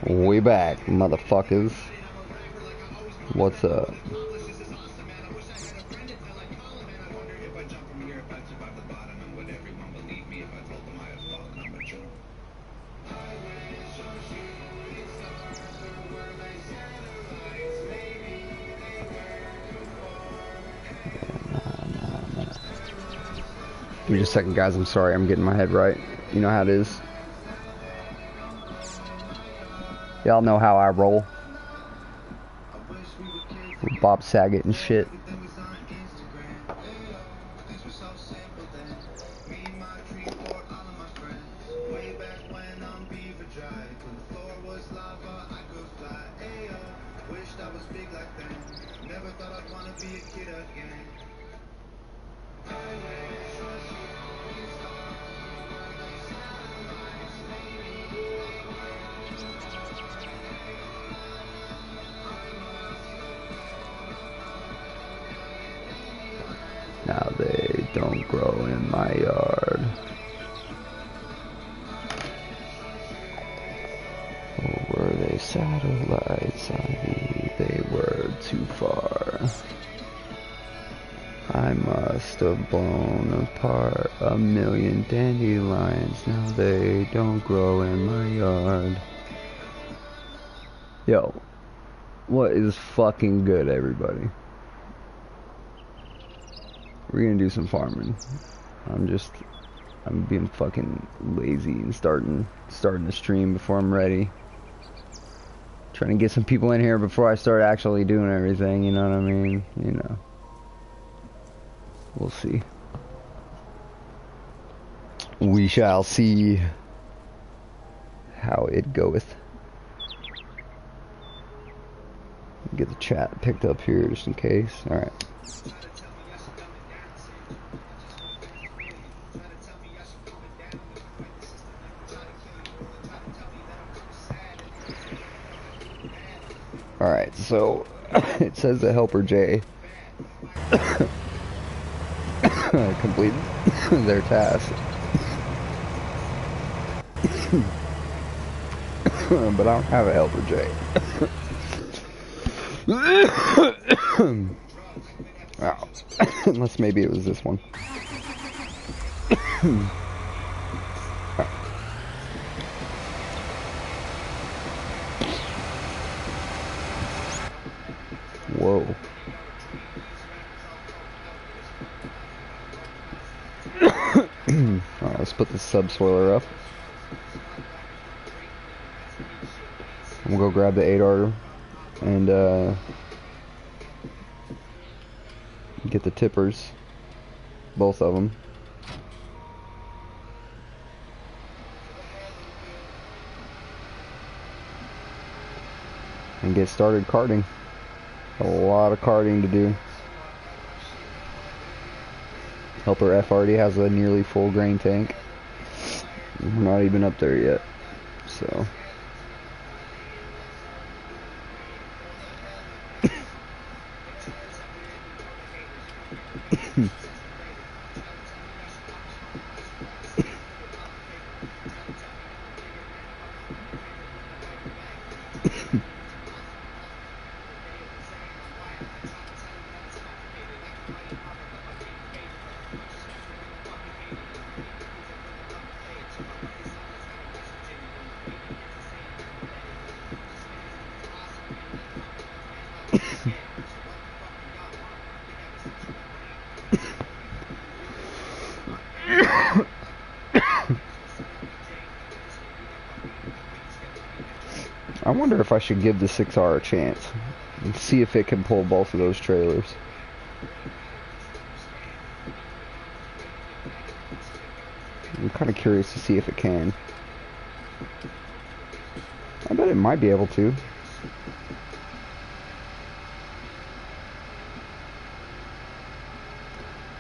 We back, motherfuckers. What's up? Give me just a second, guys. I'm sorry. I'm getting my head right. You know how it is. Y'all know how I roll. With Bob Saget and shit. Now they don't grow in my yard. Or were they satellites? They were too far. I must have blown apart a million dandelions. Now they don't grow in my yard. Yo, what is fucking good, everybody? We're gonna do some farming. I'm being fucking lazy and starting the stream before I'm ready. Trying to get some people in here before I start actually doing everything, you know what I mean? You know. We'll see. We shall see how it goeth. Get the chat picked up here just in case. Alright. Alright, so it says the helper J completed their task. But I don't have a helper J. Wow. Unless maybe it was this one. Whoa. Alright, let's put the subsoiler up. We'll go grab the 8-arter and get the tippers, both of them. And get started carting. A lot of carting to do. Helper F already has a nearly full grain tank. We're not even up there yet, so. I wonder if I should give the 6R a chance and see if it can pull both of those trailers. I'm kind of curious to see if it can. I bet it might be able to.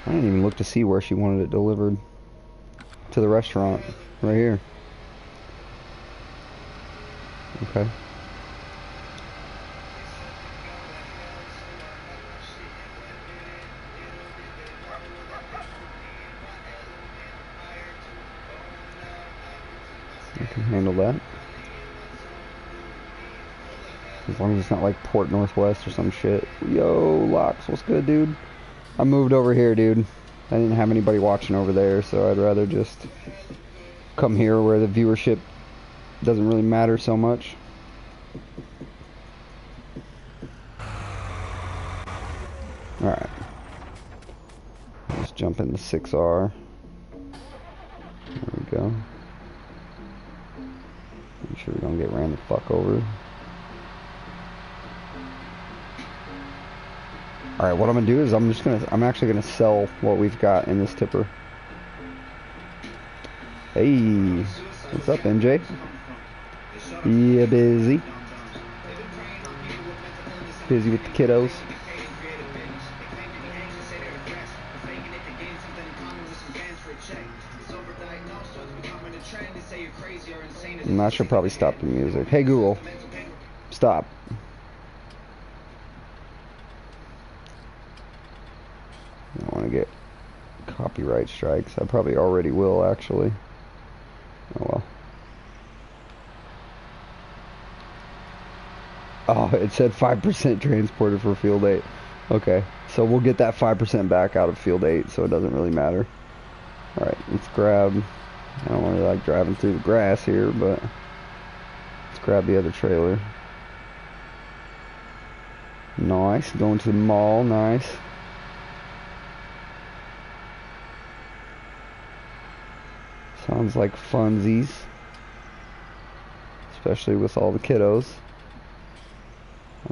I didn't even look to see where she wanted it delivered. To the restaurant, right here. Okay. I can handle that. As long as it's not like Port Northwest or some shit. Yo, Locks, what's good, dude? I moved over here, dude. I didn't have anybody watching over there, so I'd rather just come here where the viewership doesn't really matter so much. Alright. Let's jump in the 6R. There we go. Make sure we don't get ran the fuck over. Alright, what I'm gonna do is I'm actually gonna sell what we've got in this tipper. Hey, what's up, MJ? Yeah, busy. Busy with the kiddos. I should probably stop the music. Hey Google, stop. I don't want to get copyright strikes. I probably already will, actually. Oh well. Oh, it said 5% transported for field 8. Okay, so we'll get that 5% back out of field 8, so it doesn't really matter. Alright, let's grab... I don't really like driving through the grass here, but let's grab the other trailer. Nice, going to the mall, nice. Sounds like funsies, especially with all the kiddos.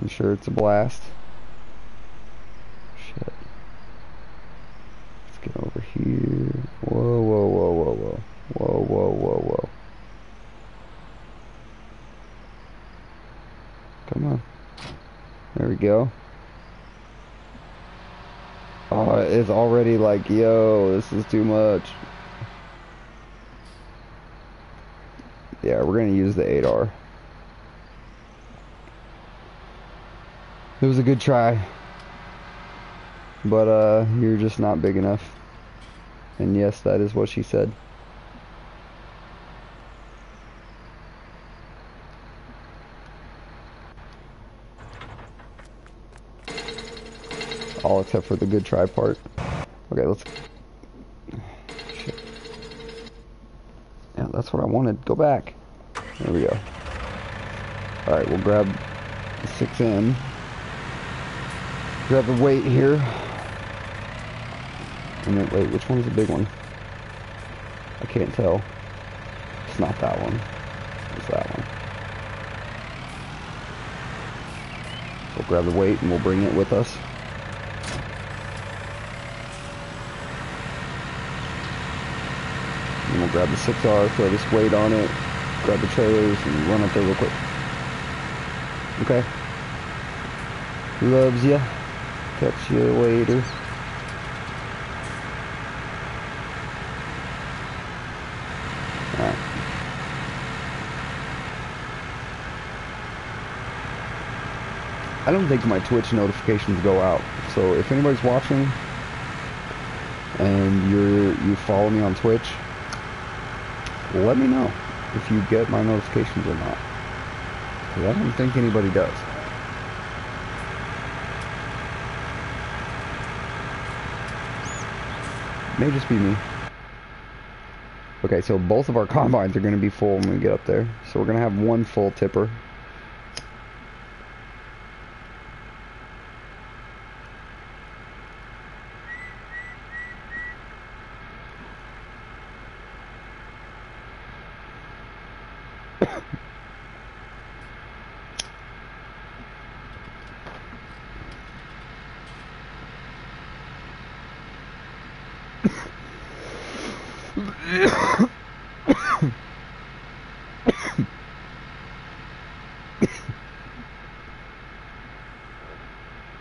I'm sure it's a blast. Shit. Let's get over here. Whoa, whoa, whoa, whoa, whoa. Whoa, whoa, whoa, whoa. Come on. There we go. Oh, it's already like, yo, this is too much. Yeah, we're gonna use the 8R. It was a good try. But, you're just not big enough. And yes, that is what she said. All except for the good try part. Okay, let's... Shit. Yeah, that's what I wanted. Go back. There we go. Alright, we'll grab the 6M. Grab the weight here. And then, wait, which one's the big one? I can't tell. It's not that one. It's that one. We'll grab the weight and we'll bring it with us. And we'll grab the 6R, throw this weight on it, grab the trailers, and run up there real quick. Okay. Loves ya. Catch you later. Alright. I don't think my Twitch notifications go out. So if anybody's watching and you follow me on Twitch, let me know if you get my notifications or not. Because I don't think anybody does. May just be me. Okay, so both of our combines are going to be full when we get up there. So we're going to have one full tipper.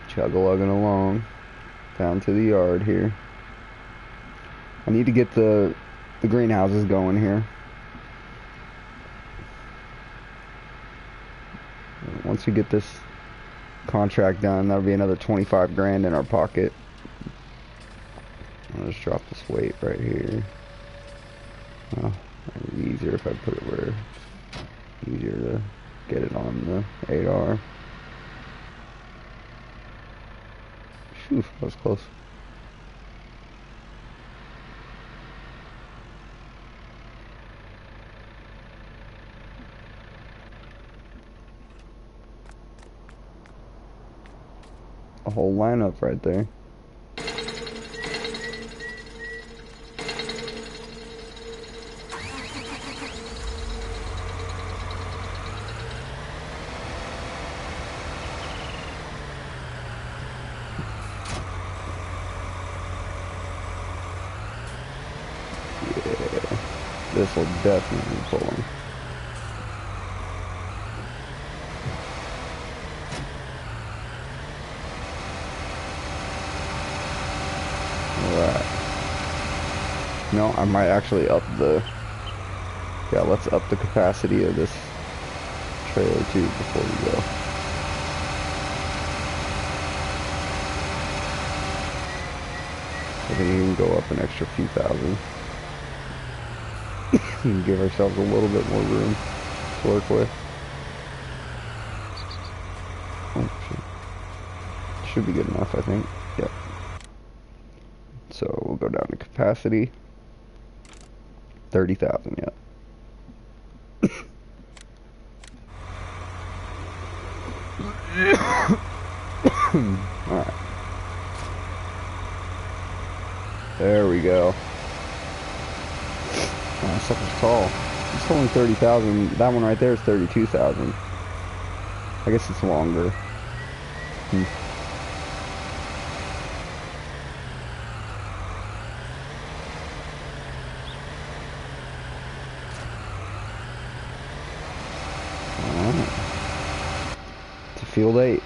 Chug-a-lugging along down to the yard here. I need to get the greenhouses going here. Once we get this contract done, that'll be another 25 grand in our pocket. I'll just drop this weight right here. Well, it'd be easier if I put it where easier to get it on the 8R. Oof, that was close. A whole lineup right there. This will definitely pull him. Alright. No, I might actually up the... Yeah, let's up the capacity of this trailer too before we go. I think we can go up an extra few thousand. And give ourselves a little bit more room to work with. Oh, shit. Should be good enough, I think. Yep. So we'll go down to capacity. 30,000, yep. Alright. There we go. Oh, that sucker's tall. It's only 30,000. That one right there is 32,000. I guess it's longer. Hmm. Alright. To field 8.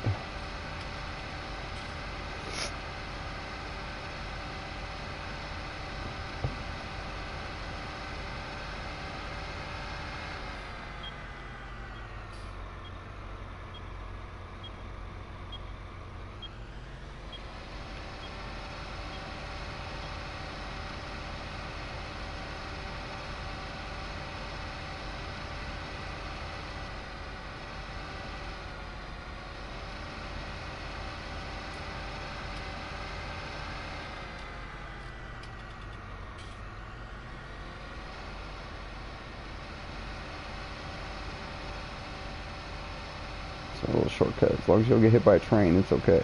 A little shortcut. As long as you don't get hit by a train, it's okay.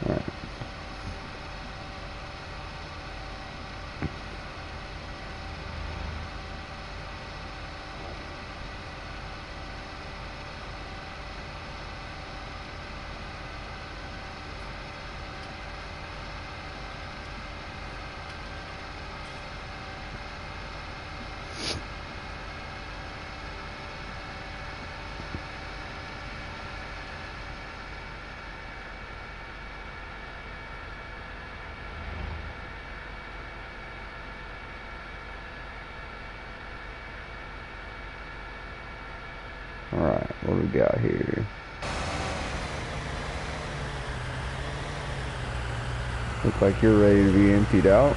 Alright. Alright, what do we got here? Look like you're ready to be emptied out.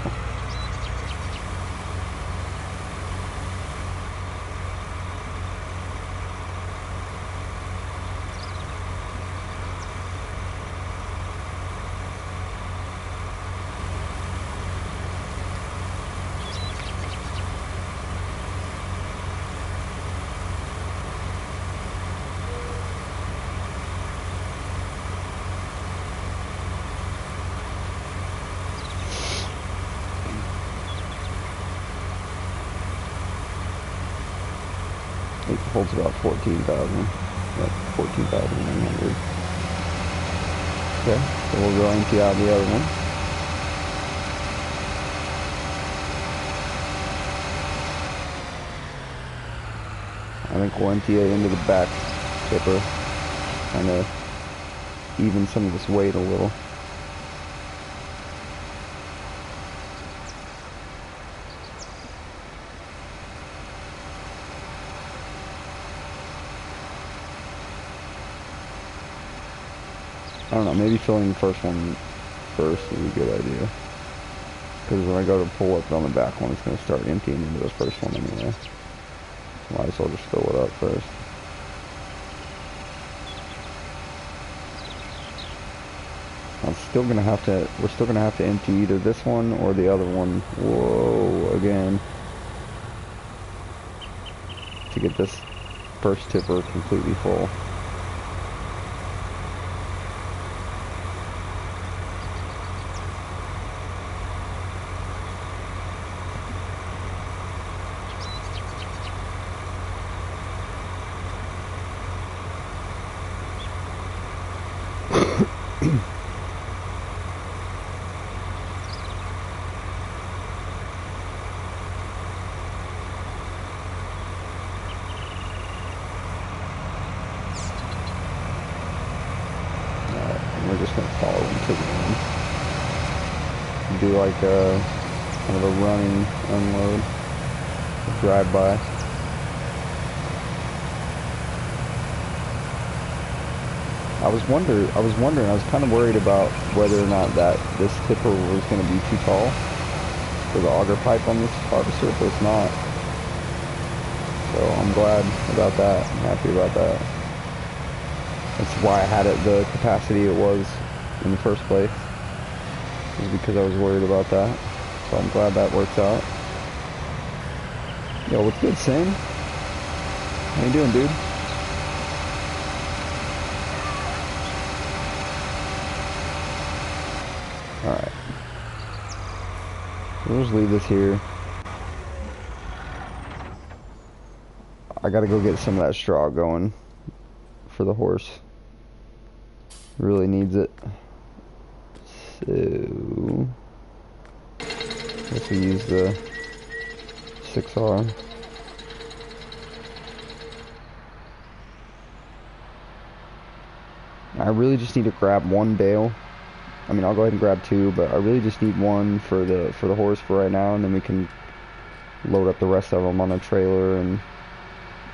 It holds about 14,000. Yep, 14,100. Okay, so we'll go empty out the other one. I think we'll empty it into the back tipper. Kind of even some of this weight a little. I don't know, maybe filling the first one first is a good idea. Because when I go to pull up on the back one, it's going to start emptying into the first one anyway. So might as well just fill it up first. We're still gonna have to empty either this one or the other one. Whoa, again. To get this first tipper completely full. We're just gonna follow them to the end. Do like a kind of a running unload, a drive by. I was wondering, I was kind of worried about whether or not that this tipper was going to be too tall for the auger pipe on this harvester, but it's not. So I'm glad about that. I'm happy about that. That's why I had it the capacity it was in the first place. It was because I was worried about that. So I'm glad that works out. Yo, what's good, Sing? How you doing, dude? Alright. We'll just leave this here. I gotta go get some of that straw going for the horse. Really needs it. So guess we use the 6R. I really just need to grab one bale. I mean, I'll go ahead and grab two, but I really just need one for the horse for right now, and then we can load up the rest of them on a trailer and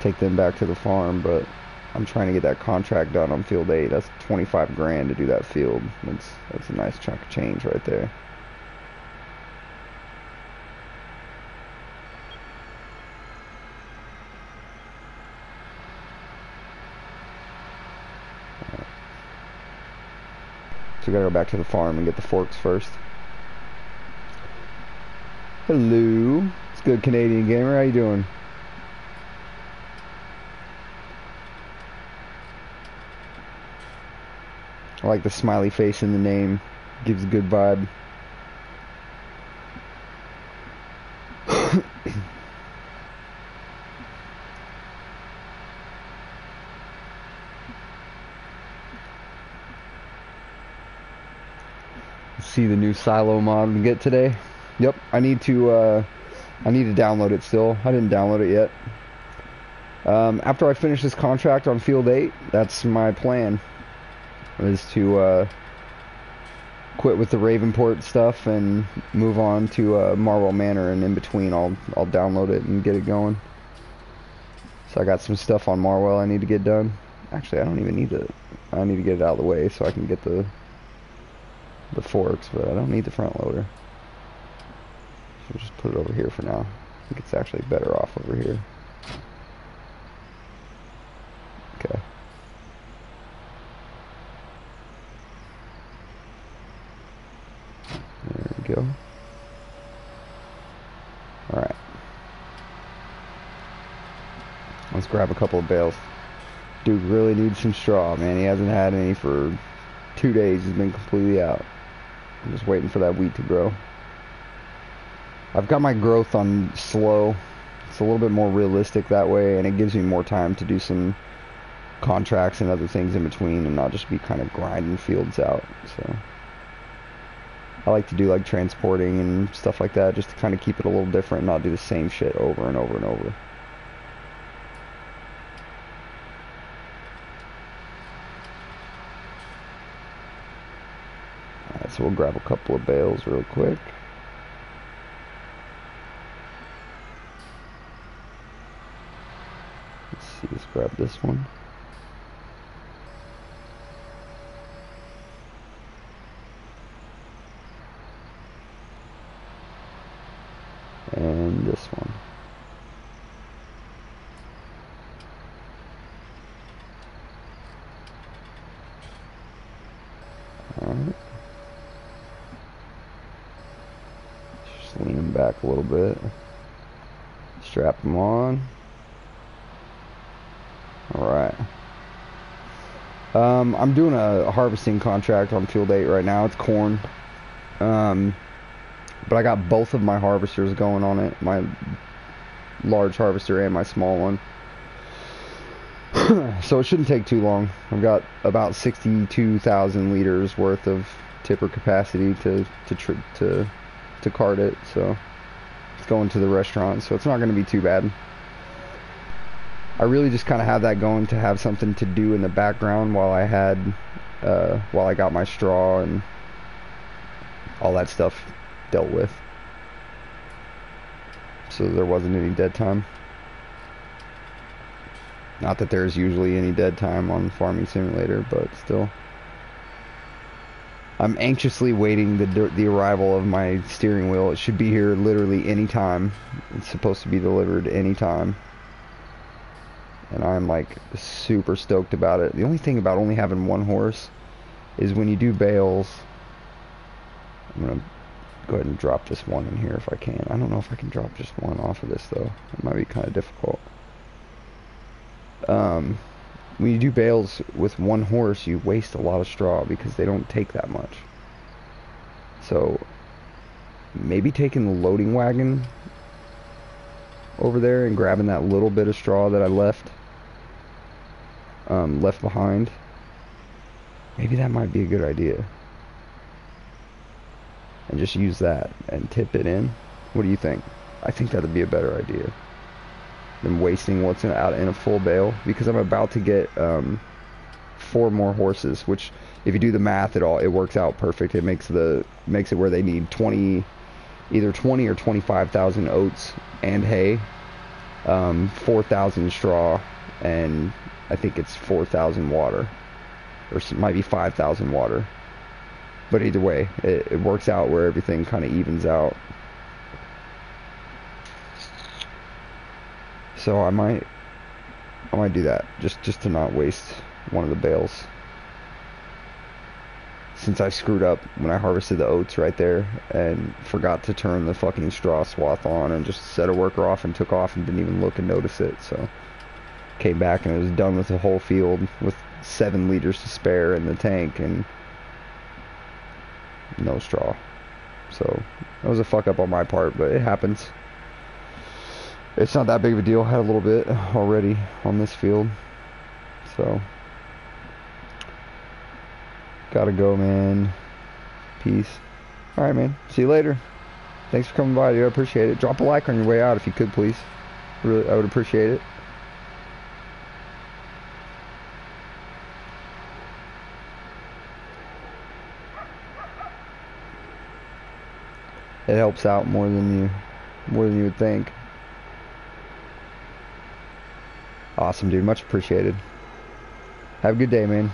take them back to the farm. But I'm trying to get that contract done on field 8. That's 25 grand to do that field. That's a nice chunk of change right there. So we gotta go back to the farm and get the forks first. Hello. It's good, Canadian gamer. How you doing? I like the smiley face in the name. Gives a good vibe. See the new silo mod we get today. Yep, I need to download it still. I didn't download it yet. After I finish this contract on field 8, that's my plan. Is to quit with the Ravenport stuff and move on to Marwell Manor, and in between I'll download it and get it going. So I got some stuff on Marwell I need to get done. Actually, I don't even need it. I need to get it out of the way so I can get the forks, but I don't need the front loader. So we'll just put it over here for now. I think it's actually better off over here. Okay. There we go. Alright. Let's grab a couple of bales. Dude really needs some straw, man. He hasn't had any for 2 days. He's been completely out. I'm just waiting for that wheat to grow. I've got my growth on slow. It's a little bit more realistic that way, and it gives me more time to do some contracts and other things in between and not just be kind of grinding fields out. So I like to do like transporting and stuff like that just to kind of keep it a little different and not do the same shit over and over and over. Alright, so we'll grab a couple of bales real quick. Let's see, let's grab this one. And this one. Alright. back a little bit. Strap them on. Alright. I'm doing a harvesting contract on Field 8 right now. It's corn. But I got both of my harvesters going on it. My large harvester and my small one. So it shouldn't take too long. I've got about 62,000 liters worth of tipper capacity to cart it. So it's going to the restaurant. So it's not going to be too bad. I really just kind of have that going to have something to do in the background while I got my straw and all that stuff dealt with. So there wasn't any dead time. Not that there's usually any dead time on Farming Simulator, but still. I'm anxiously waiting the arrival of my steering wheel. It should be here literally any time. It's supposed to be delivered any time. And I'm like super stoked about it. The only thing about only having one horse is when you do bales. I'm gonna go ahead and drop this one in here if I can. I don't know if I can drop just one off of this though. It might be kind of difficult. When you do bales with one horse, you waste a lot of straw because they don't take that much. So maybe taking the loading wagon over there and grabbing that little bit of straw that I left behind. Maybe that might be a good idea. And just use that and tip it in. What do you think? I think that'd be a better idea than wasting what's out in a full bale, because I'm about to get 4 more horses, which if you do the math it works out perfect. It makes it where they need either 20 or 25,000 oats and hay, 4,000 straw, and I think it's 4,000 water, or it might be 5,000 water. But either way, it works out where everything kind of evens out. So I might do that just to not waste one of the bales. Since I screwed up when I harvested the oats right there and forgot to turn the fucking straw swath on and just set a worker off and took off and didn't even look and notice it. So came back and it was done with the whole field with 7 liters to spare in the tank and no straw. So that was a fuck up on my part, but it happens. It's not that big of a deal. I had a little bit already on this field. So gotta go, man. Peace. Alright, man. See you later. Thanks for coming by, dude. I appreciate it. Drop a like on your way out if you could, please. Really, I would appreciate it. It helps out more than you would think. Awesome, dude. Much appreciated. Have a good day, man.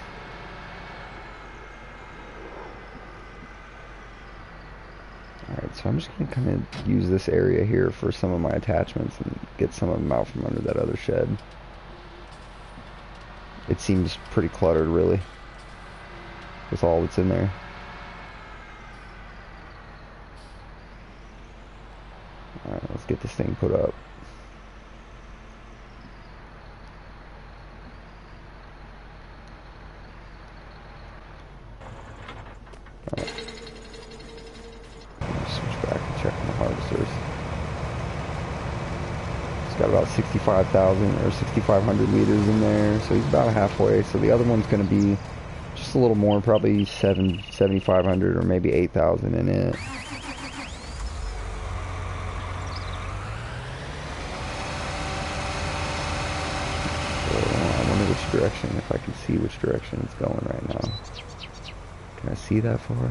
Alright, so I'm just going to kind of use this area here for some of my attachments and get some of them out from under that other shed. It seems pretty cluttered, really, with all that's in there. Alright, let's get this thing put up. Got about 65,000 or 6,500 liters in there, so he's about halfway. So the other one's going to be just a little more, probably 7,500 or maybe 8,000 in it. So I wonder which direction, if I can see which direction it's going right now. Can I see that far?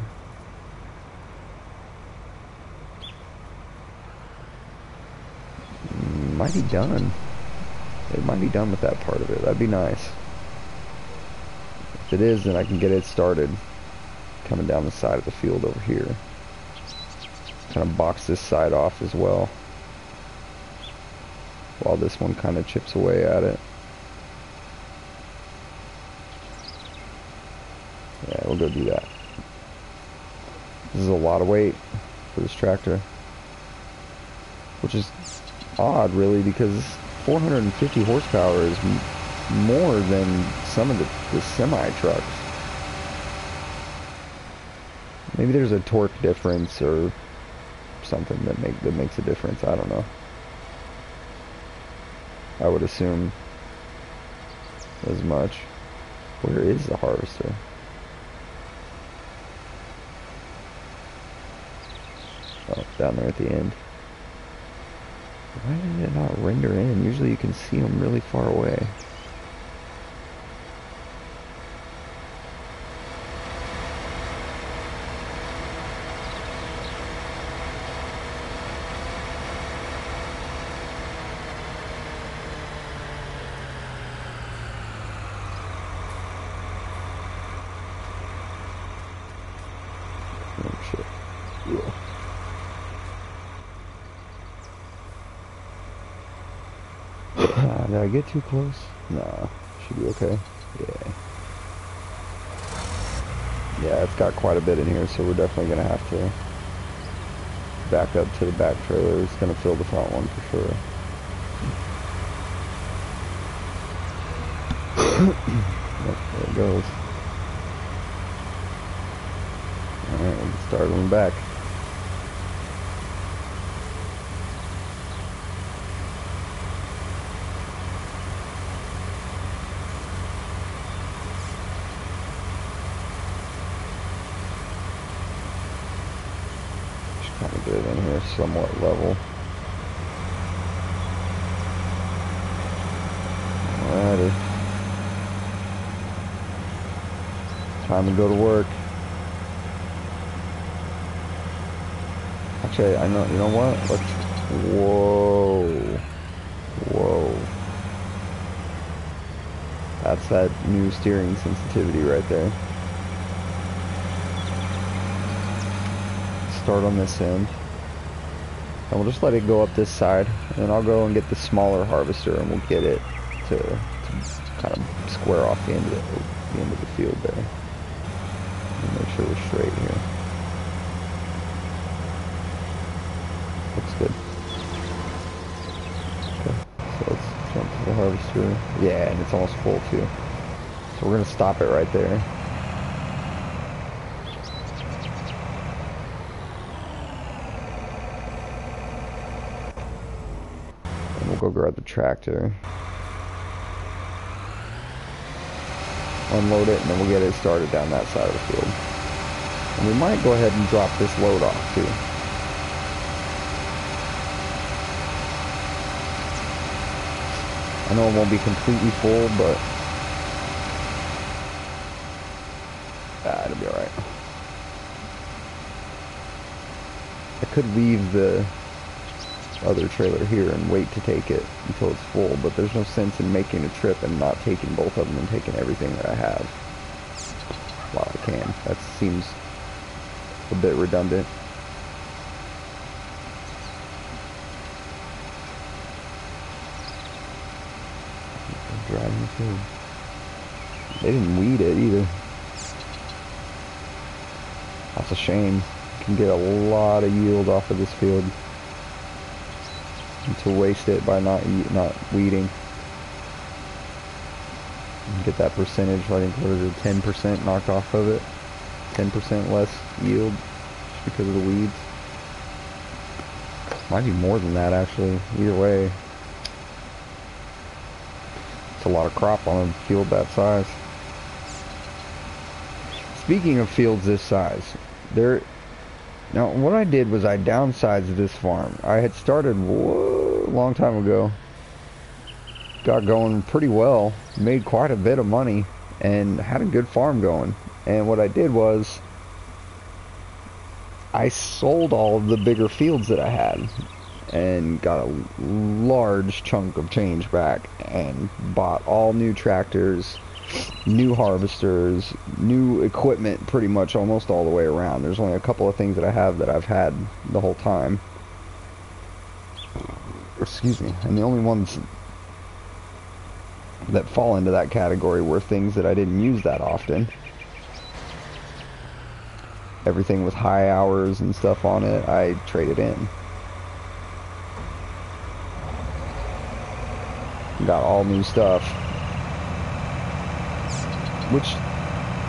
Might be done. It might be done with that part of it. That'd be nice. If it is, then I can get it started coming down the side of the field over here. Kind of box this side off as well, while this one kind of chips away at it. Yeah, we'll go do that. This is a lot of weight for this tractor. which is odd, really, because 450 horsepower is more than some of the semi-trucks. Maybe there's a torque difference or something that makes a difference. I don't know. I would assume as much. Where is the harvester? Oh, down there at the end. Why did it not render in? Usually you can see them really far away. Oh shit. Ugh. Did I get too close? Nah, should be okay. Yeah. Yeah, it's got quite a bit in here, so we're definitely gonna have to back up to the back trailer. It's gonna fill the front one for sure. Yep, there it goes. Alright, we can start on the back. Just kind of get it in here somewhat level. Alrighty. Time to go to work. Actually, I know, you know what? Let's, whoa. Whoa. That's that new steering sensitivity right there. Start on this end. And we'll just let it go up this side. And then I'll go and get the smaller harvester and we'll get it to kind of square off the end of the field there. And make sure we're straight here. Looks good. Okay, so let's jump to the harvester. Yeah, and it's almost full too. So we're gonna stop it right there. And we'll go grab the tractor. Unload it, and then we'll get it started down that side of the field. And we might go ahead and drop this load off too. I know it won't be completely full, but it'll be alright. I could leave the other trailer here and wait to take it until it's full, but there's no sense in making a trip and not taking both of them and taking everything that I have while I can. That seems a bit redundant. Driving too. They didn't weed it either. That's a shame. You can get a lot of yield off of this field. And to waste it by not weeding. And get that percentage, I think, what is it, 10% knocked off of it. 10% less yield just because of the weeds. Might be more than that actually. Either way. It's a lot of crop on a field that size. Speaking of fields this size, now what I did was I downsized this farm. I had started a long time ago. Got going pretty well, made quite a bit of money, and had a good farm going. And what I did was I sold all of the bigger fields that I had and got a large chunk of change back and bought all new tractors, new harvesters, new equipment pretty much almost all the way around. There's only a couple of things that I have that I've had the whole time. Excuse me. And the only ones that fall into that category were things that I didn't use that often. Everything with high hours and stuff on it, I traded in. Got all new stuff. Which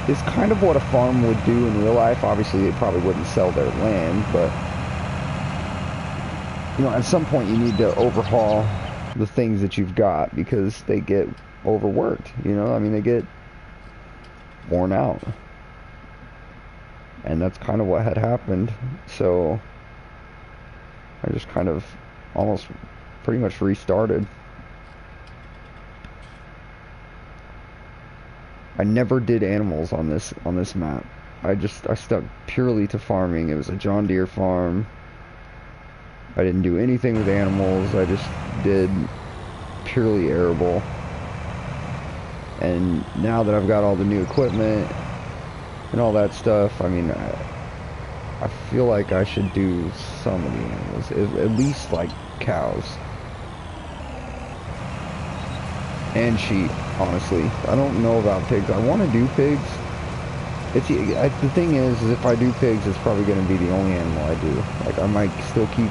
is kind of what a farm would do in real life. Obviously, they probably wouldn't sell their land, but you know, at some point you need to overhaul the things that you've got because they get overworked, you know? I mean, they get worn out. And that's kind of what had happened. So I just kind of almost pretty much restarted. I never did animals on this map. I stuck purely to farming. It was a John Deere farm. I didn't do anything with animals. I just did purely arable. And now that I've got all the new equipment and all that stuff, I mean, I feel like I should do some of the animals, at least like cows and sheep. Honestly, I don't know about pigs. I want to do pigs. The thing is if I do pigs, it's probably going to be the only animal I do. Like, I might still keep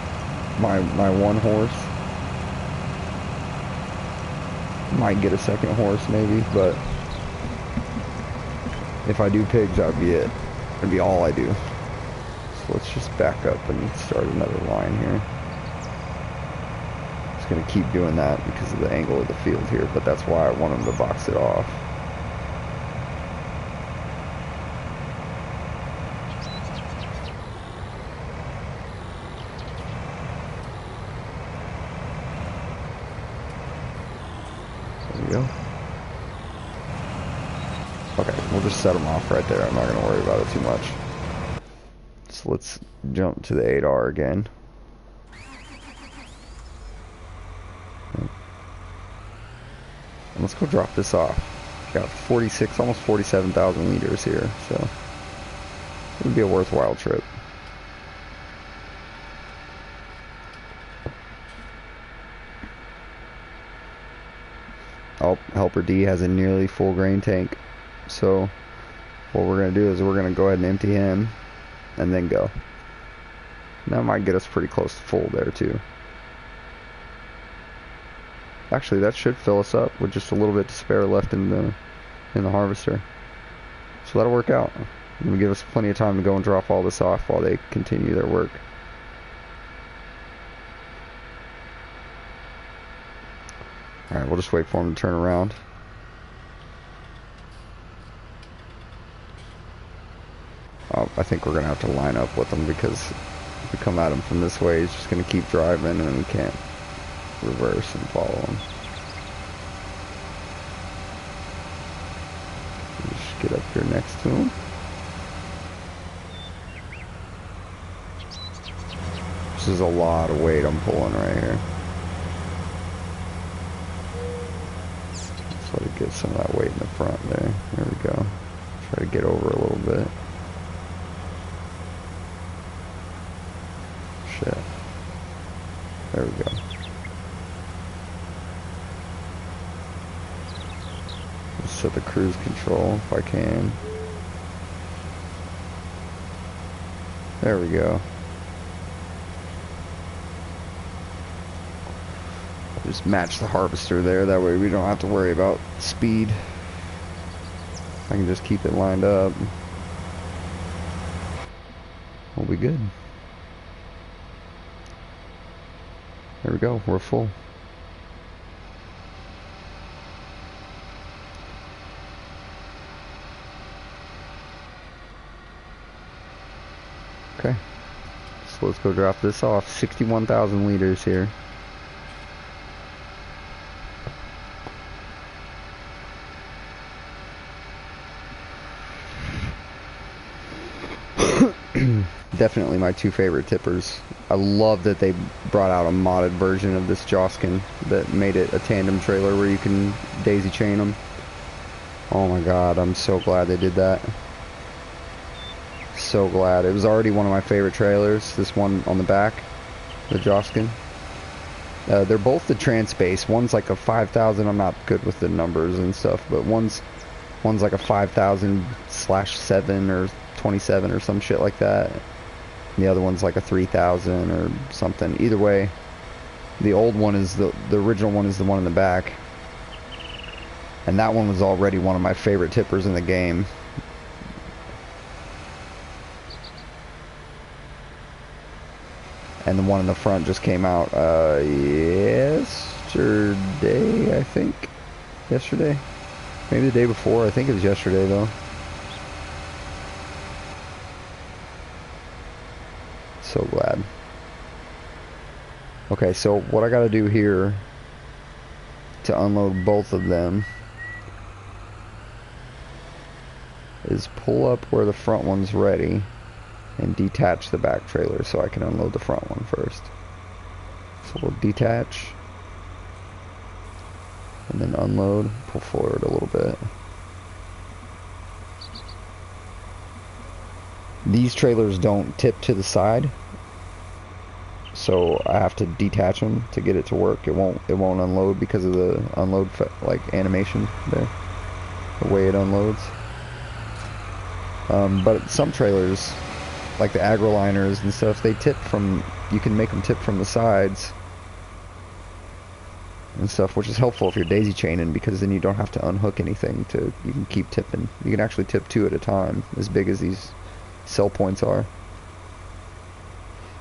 my one horse. Might get a second horse maybe, but if I do pigs, that'd be it. That'd be all I do. So let's just back up and start another line here. Just gonna keep doing that because of the angle of the field here, but that's why I want them to box it off. There we go. Okay, we'll just set them off right there. I'm not going to worry about it too much. So let's jump to the 8R again. And let's go drop this off. Got 46, almost 47,000 liters here, so it would be a worthwhile trip. Oh, Helper D has a nearly full grain tank. So what we're going to do is we're going to go ahead and empty him and then go. And that might get us pretty close to full there too. Actually, that should fill us up with just a little bit to spare left in the harvester. So that'll work out. It'll give us plenty of time to go and drop all this off while they continue their work. Alright, we'll just wait for them to turn around. I think we're going to have to line up with them because if we come at him from this way, he's just going to keep driving and then we can't reverse and follow him. Just get up here next to him. This is a lot of weight I'm pulling right here. Let's let it get some of that weight in the front there. There we go. Try to get over a little bit. Shit. There we go. Let's set the cruise control if I can. There we go. Just match the harvester there, that way we don't have to worry about speed. I can just keep it lined up. We'll be good. There we go, we're full. Okay, so let's go drop this off. 61,000 liters here. Definitely my two favorite tippers. I love that they brought out a modded version of this Joskin that made it a tandem trailer where you can daisy chain them. Oh my god, I'm so glad they did that. So glad. It was already one of my favorite trailers, this one on the back, the Joskin. They're both the Transpace. One's like a 5,000, I'm not good with the numbers and stuff, but one's like a 5,000/7 or 27 or some shit like that. And the other one's like a 3,000 or something. Either way, the old one is the original one is the one in the back, And that one was already one of my favorite tippers in the game. And the one in the front just came out yesterday, I think. Yesterday? Maybe the day before. I think it was yesterday, though. So glad. Okay, so what I gotta do here to unload both of them is pull up where the front one's ready and detach the back trailer so I can unload the front one first. So we'll detach and then unload, pull forward a little bit. These trailers don't tip to the side, so I have to detach them to get it to work. It won't unload because of the unload like animation there, the way it unloads. But some trailers, like the agroliners and stuff, they tip from, you can make them tip from the sides and stuff, which is helpful if you're daisy chaining, because then you don't have to unhook anything you can keep tipping. You can actually tip two at a time, as big as these cell points are.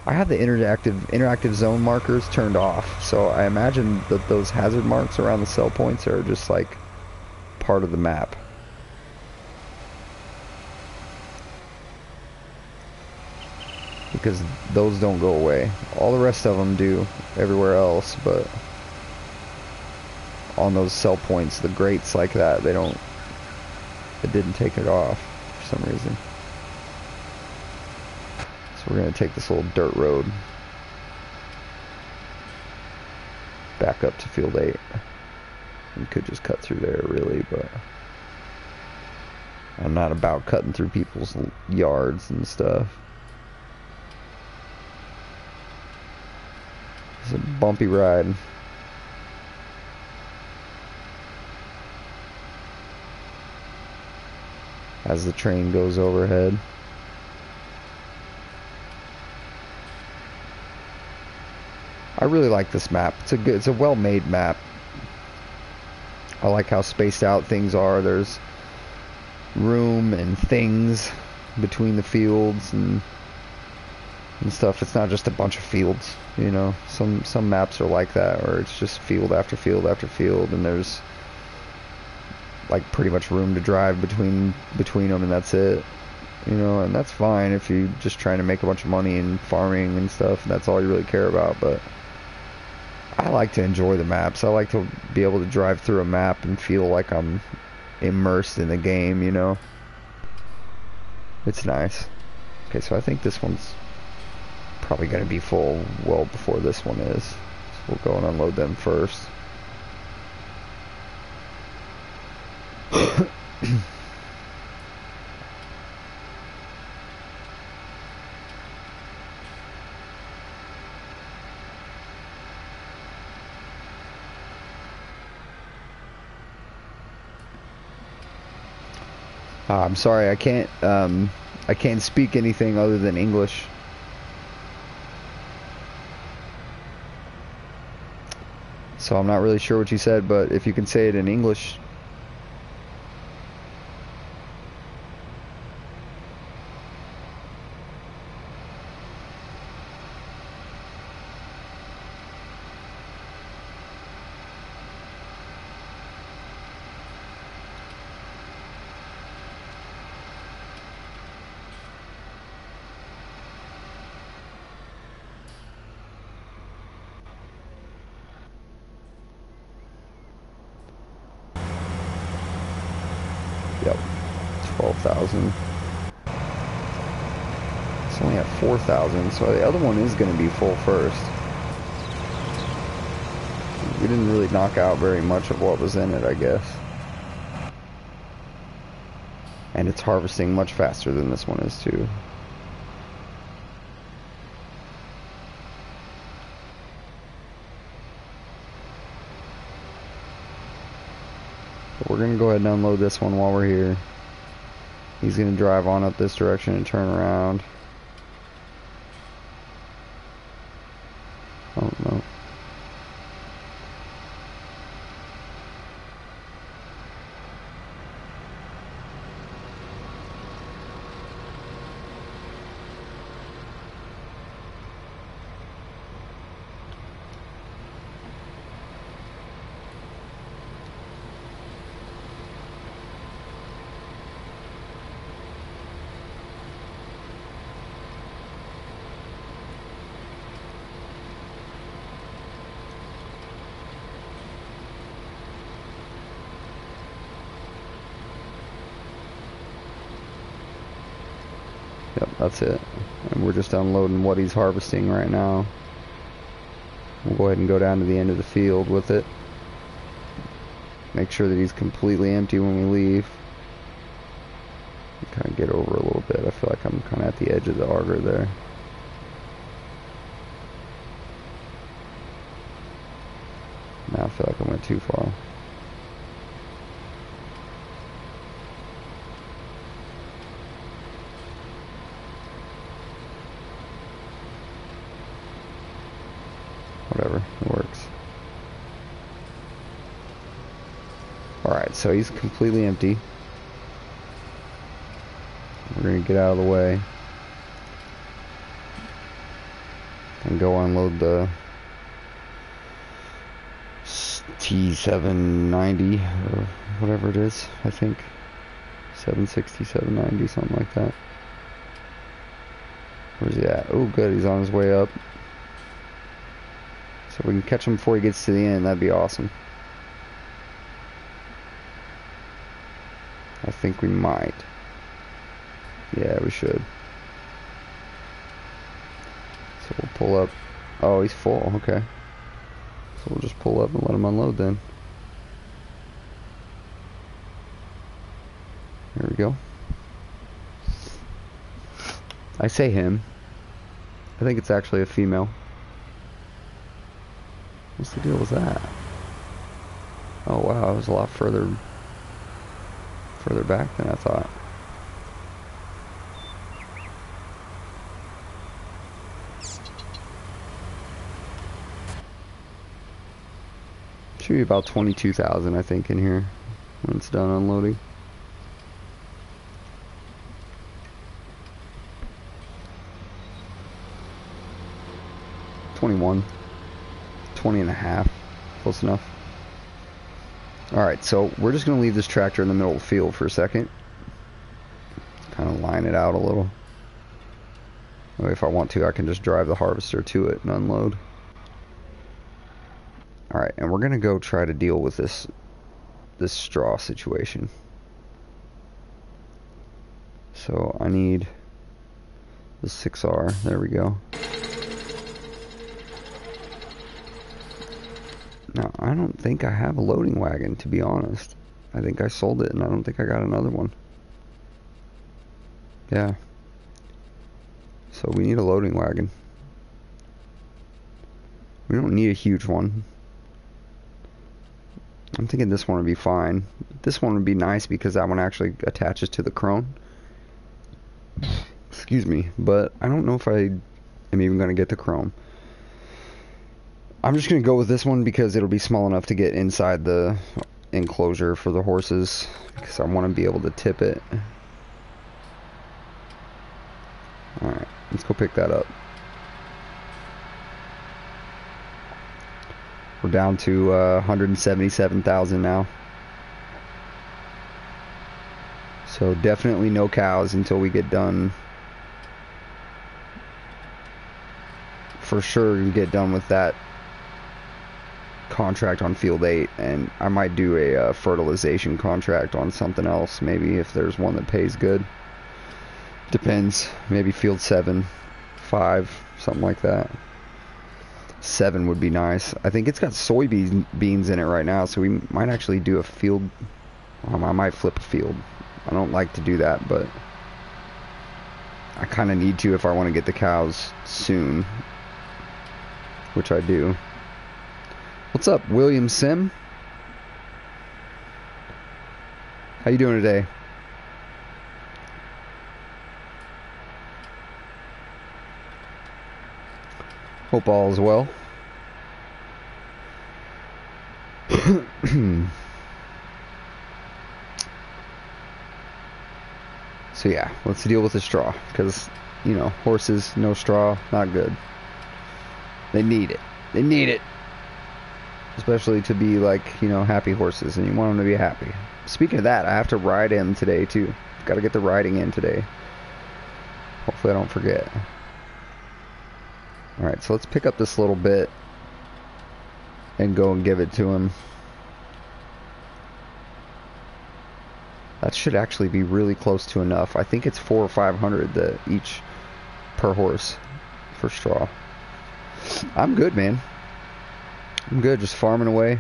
I have the interactive zone markers turned off, so I imagine that those hazard marks around the cell points are just like part of the map. Because those don't go away. All the rest of them do everywhere else, but on those cell points, the grates like that, it didn't take it off for some reason. So we're going to take this little dirt road back up to field 8. We could just cut through there really, but I'm not about cutting through people's yards and stuff. It's a bumpy ride. As the train goes overhead. I really like this map. It's a well-made map. I like how spaced out things are. There's room and things between the fields and stuff. It's not just a bunch of fields, you know. Some maps are like that, or it's just field after field after field, and there's like pretty much room to drive between them, and that's it, you know. And that's fine if you're just trying to make a bunch of money and farming and stuff, and that's all you really care about. But I like to enjoy the maps. I like to be able to drive through a map and feel like I'm immersed in the game, you know. It's nice. Okay, so I think this one's probably going to be full well before this one is. So we'll go and unload them first. I'm sorry, I can't speak anything other than English. So I'm not really sure what you said, but if you can say it in English. Yep, 12,000. It's only at 4,000, so the other one is going to be full first. We didn't really knock out very much of what was in it, I guess. And it's harvesting much faster than this one is, too. But we're going to go ahead and unload this one while we're here. He's going to drive on up this direction and turn around. Oh, no. Yep, that's it. And we're just unloading what he's harvesting right now. We'll go ahead and go down to the end of the field with it. Make sure that he's completely empty when we leave. Kind of get over a little bit. I feel like I'm kind of at the edge of the auger there. Now I feel like I went too far. Whatever, it works. Alright, so he's completely empty. We're gonna get out of the way and go unload the T790 or whatever it is. I think 760, 790, something like that. Where's he at? Oh, good, he's on his way up. So we can catch him before he gets to the end. That'd be awesome. I think we might. Yeah, we should. So we'll pull up. Oh, he's full. Okay. So we'll just pull up and let him unload then. There we go. I say him. I think it's actually a female. What's the deal with that? Oh wow, it was a lot further back than I thought. Should be about 22,000, I think, in here when it's done unloading. $21. 20 and a half. Close enough. Alright, so we're just going to leave this tractor in the middle of the field for a second. Kind of line it out a little. If I want to, I can just drive the harvester to it and unload. Alright, and we're going to go try to deal with this straw situation. So I need the 6R. There we go. Now, I don't think I have a loading wagon, to be honest. I think I sold it, and I don't think I got another one. Yeah. So we need a loading wagon. We don't need a huge one. I'm thinking this one would be fine. This one would be nice because that one actually attaches to the crone. Excuse me, but I don't know if I am even going to get the chrome. I'm just going to go with this one because it'll be small enough to get inside the enclosure for the horses, because I want to be able to tip it. Alright, let's go pick that up. We're down to 177,000 now. So definitely no cows until we get done. For sure get done with that contract on field 8, and I might do a fertilization contract on something else, maybe, if there's one that pays good. Depends. Maybe field 7, 5, something like that. 7 would be nice. I think it's got soybeans in it right now, so we might actually do a field. I might flip a field. I don't like to do that, but I kind of need to if I want to get the cows soon, which I do. What's up, William Sim? How you doing today? Hope all is well. So yeah, let's deal with the straw, because, you know, horses, no straw, not good. They need it. They need it. Especially to be, like, you know, happy horses, and you want them to be happy. Speaking of that, I have to ride in today too. Got to get the riding in today. Hopefully I don't forget. Alright, so let's pick up this little bit and go and give it to him. That should actually be really close to enough. I think it's 400 or 500 that each per horse for straw. I'm good, man. I'm good, just farming away.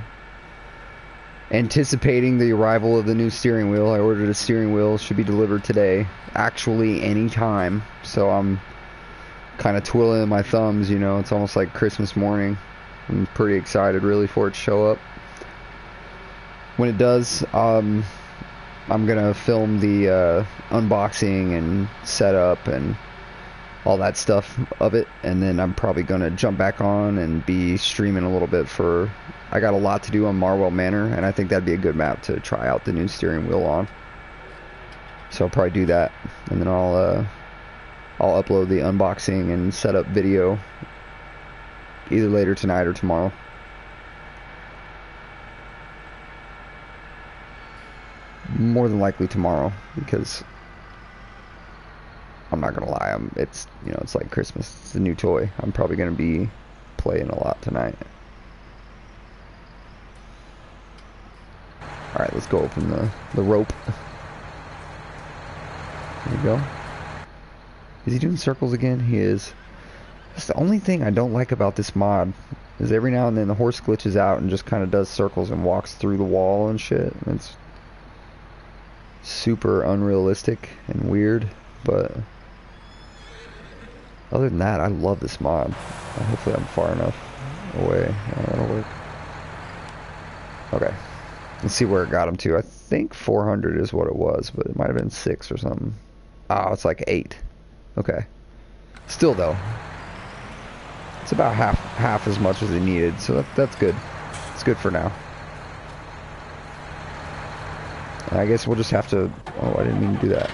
Anticipating the arrival of the new steering wheel. I ordered a steering wheel, should be delivered today. Actually, any time. So I'm kind of twiddling my thumbs, you know. It's almost like Christmas morning. I'm pretty excited, really, for it to show up. When it does, I'm gonna film the unboxing and setup and all that stuff of it, and then I'm probably gonna jump back on and be streaming a little bit for. I got a lot to do on Marwell Manor, and I think that'd be a good map to try out the new steering wheel on. So I'll probably do that, and then I'll upload the unboxing and setup video either later tonight or tomorrow. More than likely tomorrow, because I'm not gonna lie, it's, you know, it's like Christmas. It's a new toy. I'm probably gonna be playing a lot tonight. All right, let's go open the rope. There you go. Is he doing circles again? He is. That's the only thing I don't like about this mod, is every now and then the horse glitches out and just kind of does circles and walks through the wall and shit. It's super unrealistic and weird, but other than that, I love this mod. Hopefully I'm far enough away. Yeah, that'll work. Okay. Let's see where it got him to. I think 400 is what it was, but it might have been 6 or something. Oh, it's like 8. Okay. Still, though, it's about half as much as he needed, so that's good. It's good for now. I guess we'll just have to... Oh, I didn't mean to do that.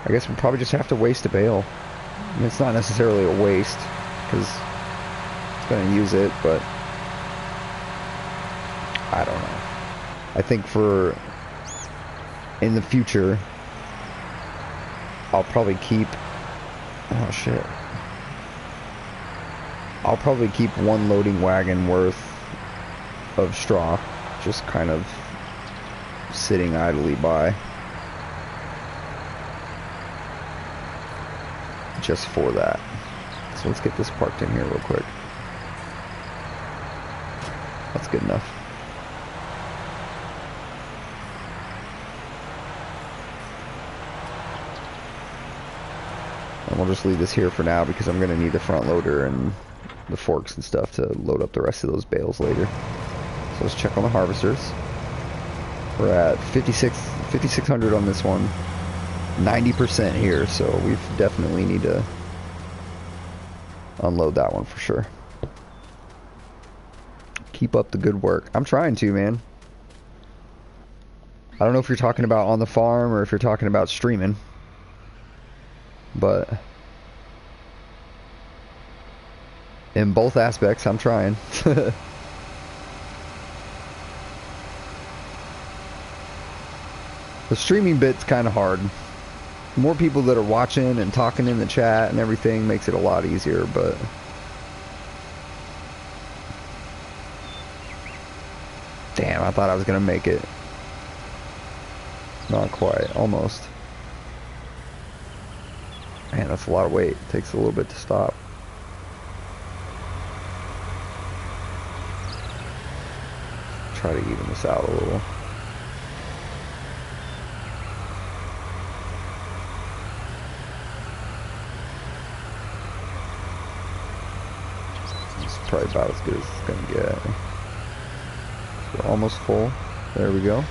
I guess we'll probably just have to waste a bale. I mean, it's not necessarily a waste, because it's going to use it, but... I don't know. I think for... in the future, I'll probably keep... Oh, shit. I'll probably keep one loading wagon worth of straw, just kind of sitting idly by, just for that. So let's get this parked in here real quick. That's good enough. And we'll just leave this here for now because I'm going to need the front loader and the forks and stuff to load up the rest of those bales later. So let's check on the harvesters. We're at 5,600 on this one. 90% here, so we definitely need to unload that one for sure. Keep up the good work. I'm trying to, man. I don't know if you're talking about on the farm or if you're talking about streaming, but in both aspects, I'm trying. The streaming bit's kind of hard. More people that are watching and talking in the chat and everything makes it a lot easier, but damn, I thought I was gonna make it. Not quite, almost. Man, that's a lot of weight. It takes a little bit to stop. Try to even this out a little. It's probably about as good as it's gonna get. We're almost full. There we go.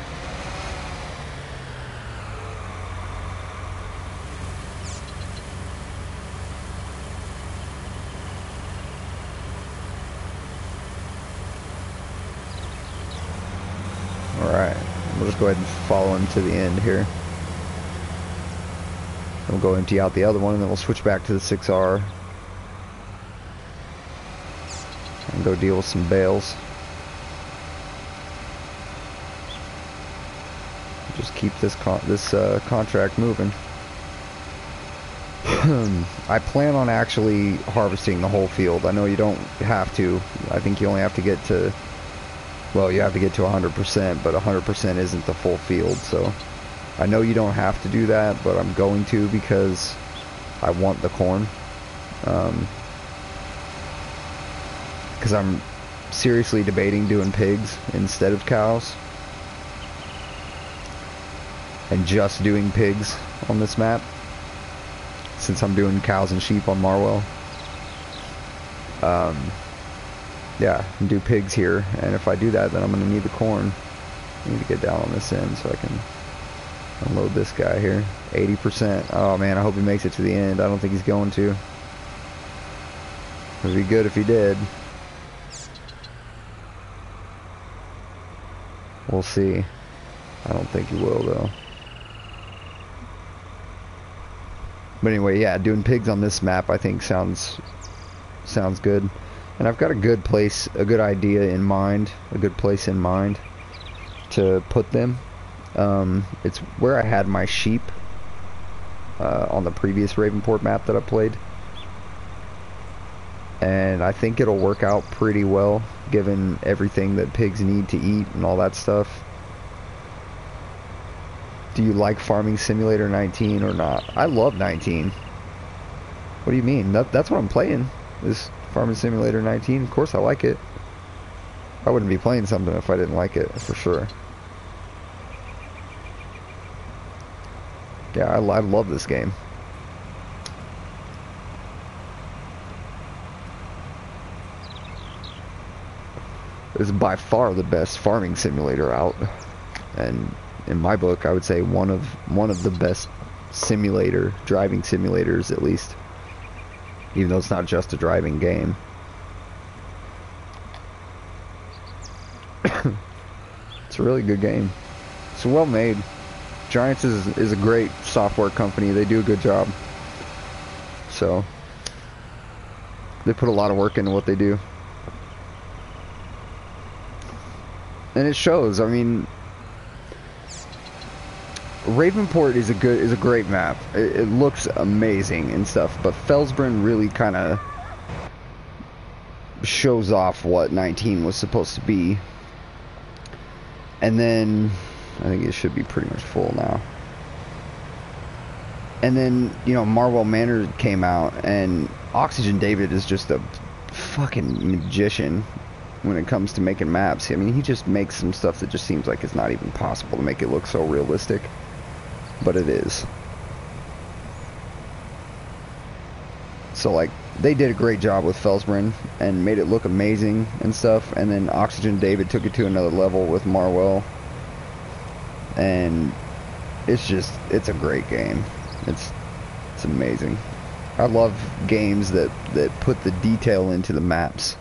Alright, we'll just go ahead and follow him to the end here. We'll go empty out the other one and then we'll switch back to the 6R and go deal with some bales. Just keep this contract moving. I plan on actually harvesting the whole field. I know you don't have to. I think you only have to get to Well, you have to get to 100%, but 100% isn't the full field, so I know you don't have to do that, but I'm going to because I want the corn. Because I'm seriously debating doing pigs instead of cows. And just doing pigs on this map, since I'm doing cows and sheep on Marwell. Yeah, do pigs here, and if I do that, then I'm gonna need the corn. I need to get down on this end so I can unload this guy here. 80%. Oh man, I hope he makes it to the end. I don't think he's going to. It would be good if he did. We'll see. I don't think he will though. But anyway, yeah, doing pigs on this map I think sounds good. And I've got a good place, a good idea in mind, a good place in mind to put them. It's where I had my sheep on the previous Ravenport map that I played. And I think it'll work out pretty well, given everything that pigs need to eat and all that stuff. Do you like Farming Simulator 19 or not? I love 19. What do you mean? That's what I'm playing, is Farming Simulator 19. Of course I like it. I wouldn't be playing something if I didn't like it, for sure. Yeah, I love this game. It's by far the best farming simulator out, and in my book, I would say one of the best driving simulators, at least. Even though it's not just a driving game. It's a really good game. It's well made. Giants is a great software company. They do a good job. So they put a lot of work into what they do. And it shows. I mean, Ravenport is a great map. It looks amazing and stuff, but Felsbrunn really kind of shows off what 19 was supposed to be. And then I think it should be pretty much full now. And then, you know, Marwell Manor came out, and Oxygen David is just a fucking magician when it comes to making maps. I mean, he just makes some stuff that just seems like it's not even possible to make it look so realistic. But it is. So, like, they did a great job with Felsbrunn and made it look amazing and stuff. And then Oxygen David took it to another level with Marwell. And it's a great game. It's amazing. I love games that put the detail into the maps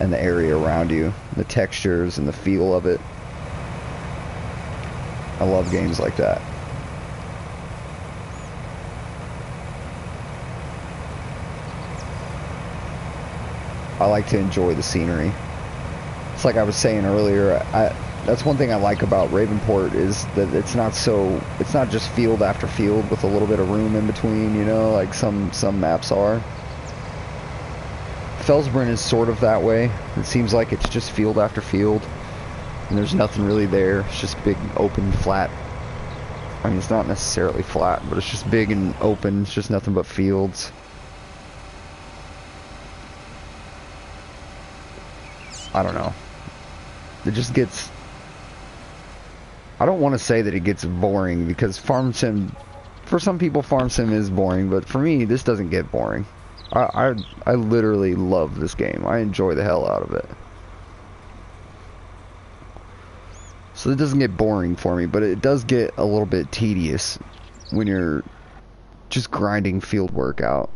and the area around you, the textures and the feel of it. I love games like that. I like to enjoy the scenery. It's like I was saying earlier, that's one thing I like about Ravenport, is that it's not just field after field with a little bit of room in between, you know, like some maps are. Felsbrunn is sort of that way. It seems like it's just field after field, and there's nothing really there. It's just big, open, flat. I mean, it's not necessarily flat, but it's just big and open. It's just nothing but fields. I don't know. It just gets... I don't want to say that it gets boring, because Farm Sim... For some people, Farm Sim is boring, but for me, this doesn't get boring. I literally love this game. I enjoy the hell out of it. So it doesn't get boring for me, but it does get a little bit tedious when you're just grinding field work out.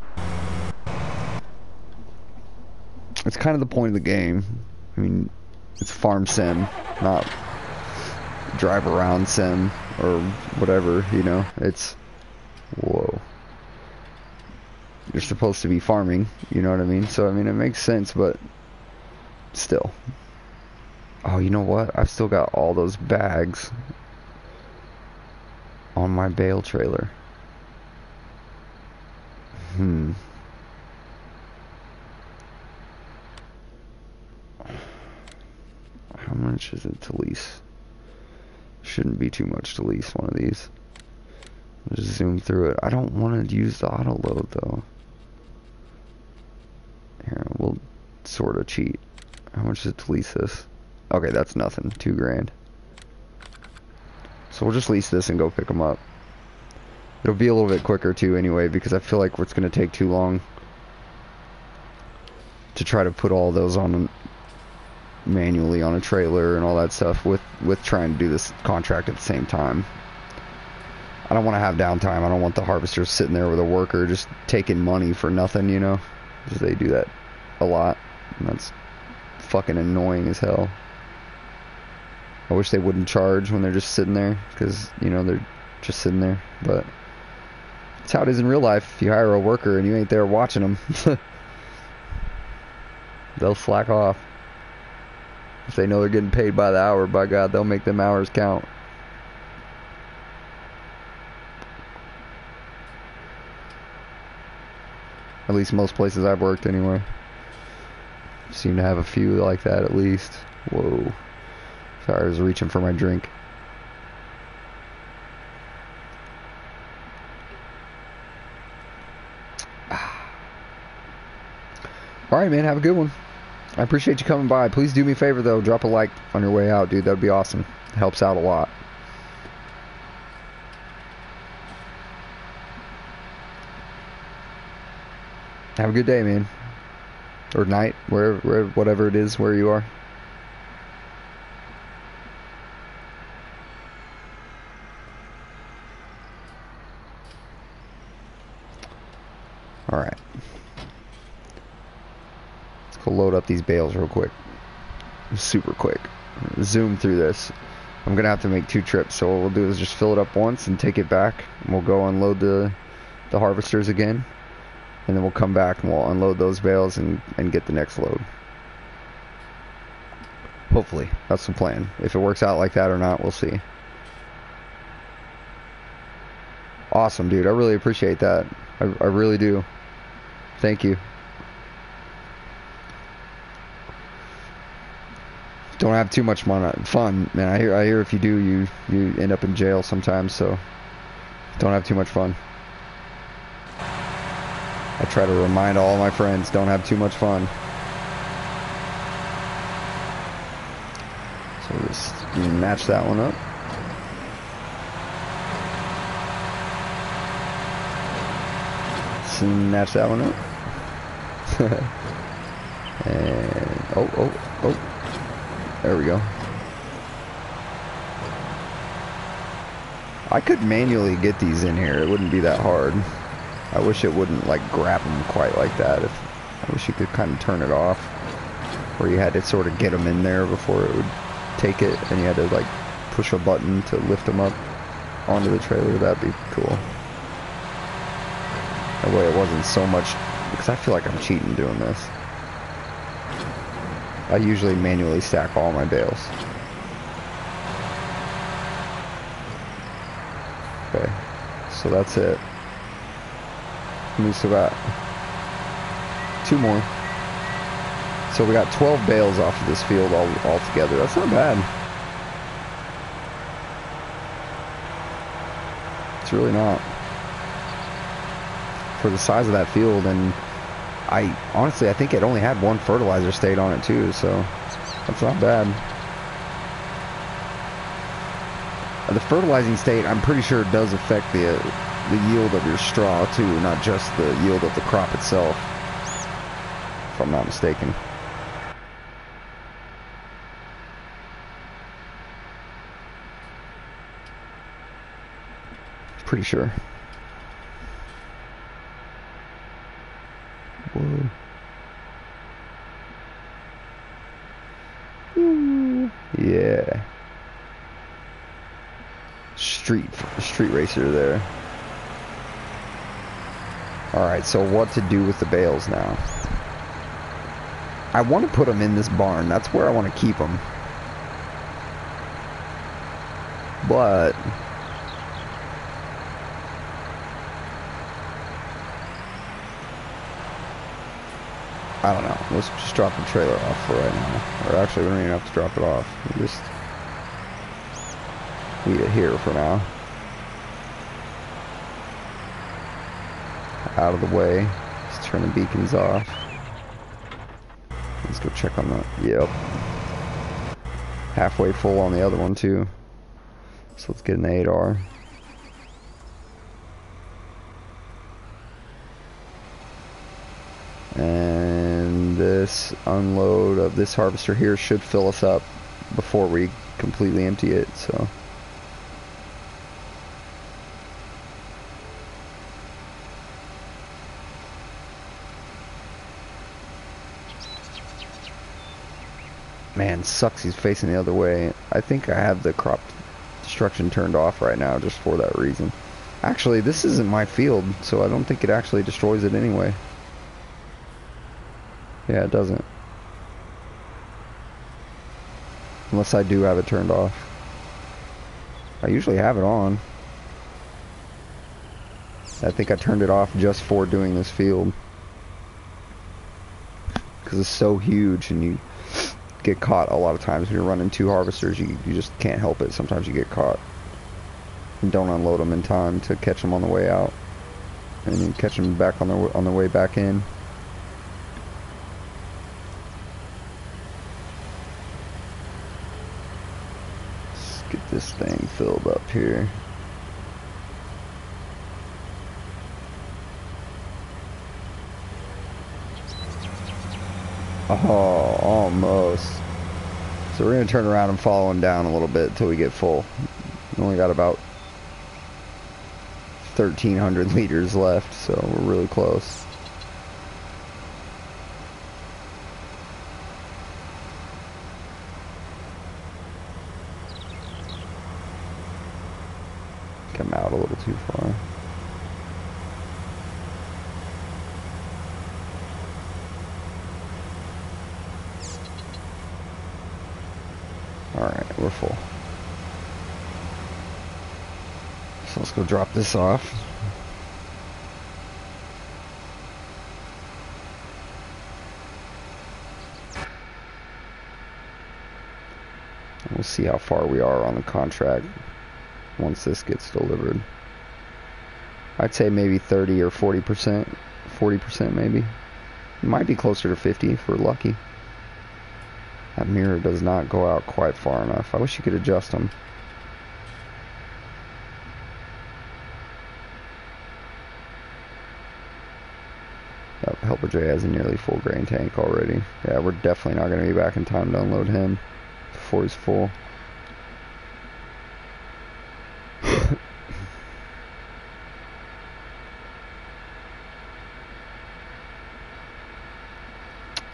It's kind of the point of the game. I mean, it's Farm Sim, not drive around sim or whatever, you know. It's... Whoa. You're supposed to be farming, you know what I mean? So, I mean, it makes sense, but still. Oh, you know what? I've still got all those bags on my bale trailer. How much is it to lease? Shouldn't be too much to lease one of these. Just zoom through it. I don't want to use the auto load though. Here, we'll sort of cheat. How much is it to lease this? Okay, that's nothing. 2 grand. So we'll just lease this and go pick them up. It'll be a little bit quicker too anyway, because I feel like it's going to take too long to try to put all those on manually on a trailer and all that stuff with trying to do this contract at the same time. I don't want to have downtime. I don't want the harvesters sitting there with a worker just taking money for nothing, you know? Because they do that a lot, and that's fucking annoying as hell. I wish they wouldn't charge when they're just sitting there, because, you know, they're just sitting there. But that's how it is in real life. If you hire a worker and you ain't there watching them, they'll slack off. If they know they're getting paid by the hour, by God, they'll make them hours count. At least most places I've worked anyway. Seem to have a few like that at least. Whoa. Sorry, I was reaching for my drink. Alright, man, have a good one. I appreciate you coming by. Please do me a favor, though. Drop a like on your way out, dude. That would be awesome. It helps out a lot. Have a good day, man. Or night, whatever it is, where you are. Alright. Let's go load up these bales real quick. Super quick. Zoom through this. I'm going to have to make 2 trips, so what we'll do is just fill it up once and take it back. And we'll go unload the harvesters again. And then we'll come back and we'll unload those bales and get the next load. Hopefully. That's the plan. If it works out like that or not, we'll see. Awesome, dude. I really appreciate that. I really do. Thank you. Don't have too much fun, man. I hear if you do, you end up in jail sometimes, so don't have too much fun. I try to remind all my friends, don't have too much fun. So just match that one up. Snatch that one up. And oh. There we go. I could manually get these in here. It wouldn't be that hard. I wish it wouldn't like grab them quite like that. I wish you could kind of turn it off, where you had to sort of get them in there before it would take it, and you had to like push a button to lift them up onto the trailer. That'd be cool. That way it wasn't so much, because I feel like I'm cheating doing this. I usually manually stack all my bales. Okay, so that's it. We still got 2 more. So we got 12 bales off of this field all together. That's not bad. It's really not. For the size of that field, and honestly I think it only had 1 fertilizer state on it too, so that's not bad. The fertilizing state, I'm pretty sure, does affect the yield of your straw too, not just the yield of the crop itself, if I'm not mistaken. Pretty sure. Whoa. Ooh. Yeah. Street racer there. Alright, so what to do with the bales now? I want to put them in this barn. That's where I want to keep them. But I don't know. Let's just drop the trailer off for right now. Or actually, we don't even have to drop it off. We just leave it here for now. Out of the way. Let's turn the beacons off. Let's go check on the... Yep. Halfway full on the other one, too. So let's get an 8R. And this unload of this harvester here should fill us up before we completely empty it, so... Man, sucks he's facing the other way. I think I have the crop destruction turned off right now just for that reason. Actually, this isn't my field, so I don't think it actually destroys it anyway. Yeah, it doesn't. Unless I do have it turned off. I usually have it on. I think I turned it off just for doing this field. Because it's so huge and you get caught a lot of times when you're running 2 harvesters. You just can't help it. Sometimes you get caught. And don't unload them in time to catch them on the way out. And then catch them back on the way back in. Get this thing filled up here. Oh, almost. So we're going to turn around and follow him down a little bit until we get full. We only got about 1,300 liters left, so we're really close. Come out a little too far. Alright, we're full. So let's go drop this off. We'll see how far we are on the contract once this gets delivered. I'd say maybe 30 or 40%. 40% maybe. It might be closer to 50 if we're lucky. That mirror does not go out quite far enough. I wish you could adjust them. Yep, Helper J has a nearly full grain tank already. Yeah, we're definitely not going to be back in time to unload him before he's full.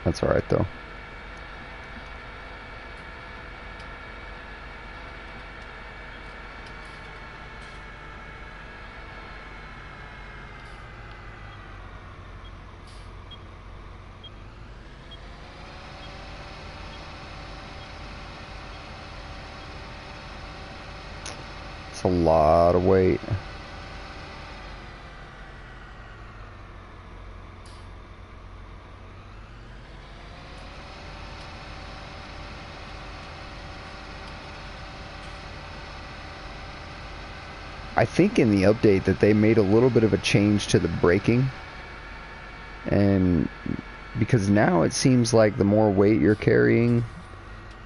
That's alright though. It's a lot of weight. I think in the update that they made a little bit of a change to the braking, and because now it seems like the more weight you're carrying,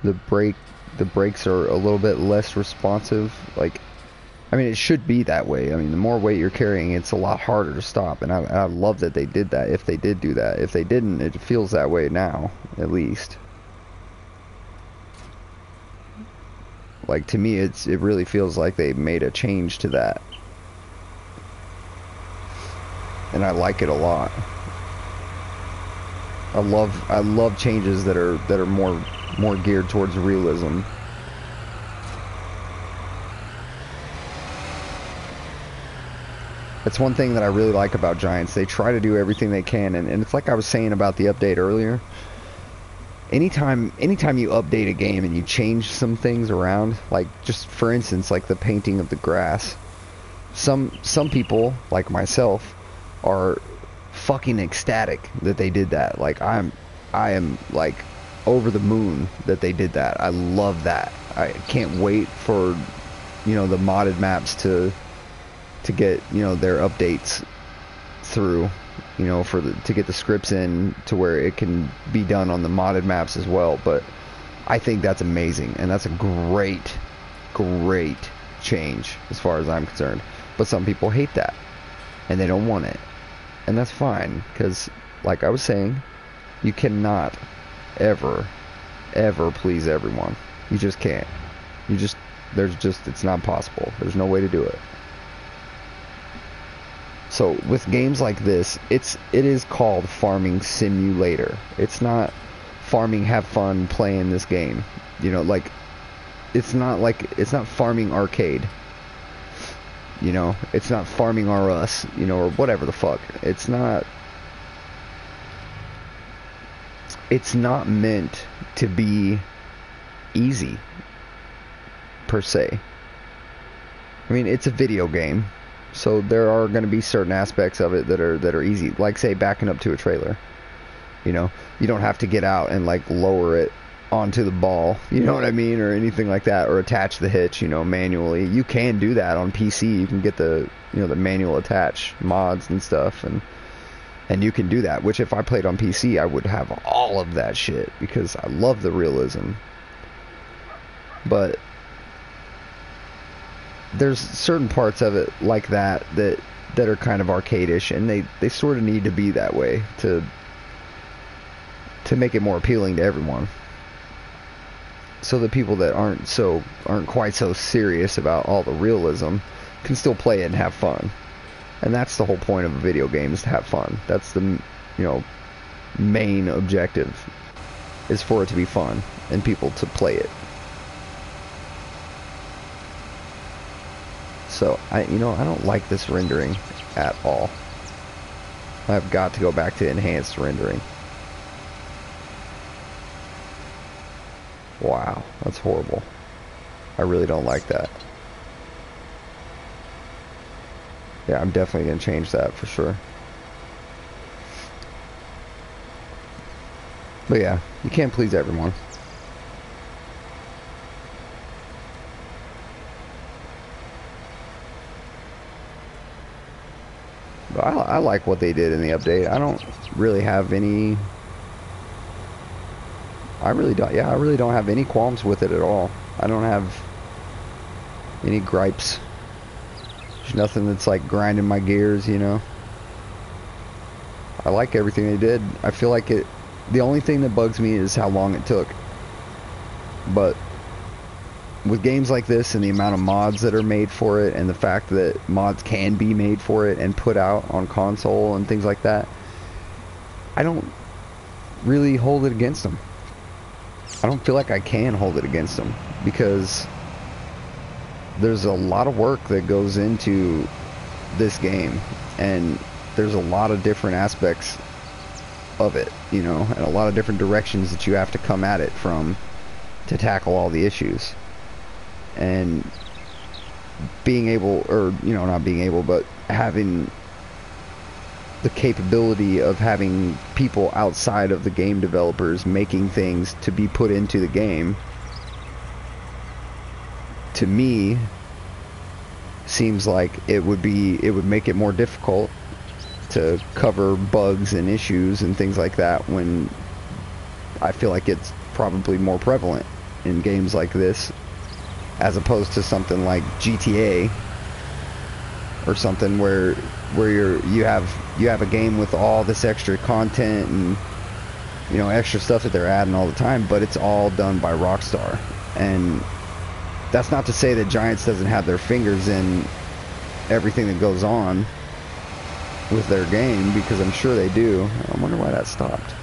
the brakes are a little bit less responsive. Like, I mean, it should be that way. I mean, the more weight you're carrying, it's a lot harder to stop, and I love that they did that. If they did do that, if they didn't, it feels that way now, at least. Like, to me, it really feels like they made a change to that. And I like it a lot. I love changes that are more geared towards realism. That's one thing that I really like about Giants. They try to do everything they can, and it's like I was saying about the update earlier. Anytime you update a game and you change some things around, like just for instance, like the painting of the grass, some people like myself are fucking ecstatic that they did that. Like, I am like over the moon that they did that. I love that. I can't wait for, you know, the modded maps to get, you know, their updates through, you know, to get the scripts in to where it can be done on the modded maps as well. But I think that's amazing, and that's a great change as far as I'm concerned. But some people hate that and they don't want it, and that's fine, because like I was saying, you cannot ever please everyone. You just can't. It's not possible. There's no way to do it. So with games like this, it is called Farming Simulator. It's not farming, have fun playing this game. You know, like, it's not Farming Arcade. You know, it's not Farming R Us, you know, or whatever the fuck. It's not meant to be easy, per se. I mean, it's a video game, so there are going to be certain aspects of it that are easy, like, say, backing up to a trailer. You know, you don't have to get out and like lower it onto the ball, you know what I mean, or anything like that, or attach the hitch, you know, manually. You can do that on PC. You can get the, you know, the manual attach mods and stuff, and you can do that, which if I played on PC, I would have all of that shit, because I love the realism. But there's certain parts of it like that are kind of arcade-ish, and they sort of need to be that way to make it more appealing to everyone. So the people that aren't quite so serious about all the realism can still play it and have fun. And that's the whole point of a video game, is to have fun. That's the, you know, main objective, is for it to be fun and people to play it. So I don't like this rendering at all. I've got to go back to enhanced rendering. Wow, that's horrible. I really don't like that. Yeah, I'm definitely going to change that for sure. But yeah, you can't please everyone. But I like what they did in the update. I don't really have any... I really don't have any qualms with it at all. I don't have any gripes. There's nothing that's like grinding my gears, you know. I like everything they did. I feel like the only thing that bugs me is how long it took. But with games like this and the amount of mods that are made for it, and the fact that mods can be made for it and put out on console and things like that, I don't really hold it against them. I don't feel like I can hold it against them, because there's a lot of work that goes into this game, and there's a lot of different aspects of it, you know, and a lot of different directions that you have to come at it from to tackle all the issues. And being able, or, you know, not being able, but having the capability of having people outside of the game developers making things to be put into the game, to me, seems like it would make it more difficult to cover bugs and issues and things like that, when I feel like it's probably more prevalent in games like this, as opposed to something like GTA or something where you have a game with all this extra content and, you know, extra stuff that they're adding all the time, but it's all done by Rockstar. And that's not to say that Giants doesn't have their fingers in everything that goes on with their game, because I'm sure they do. I wonder why that stopped.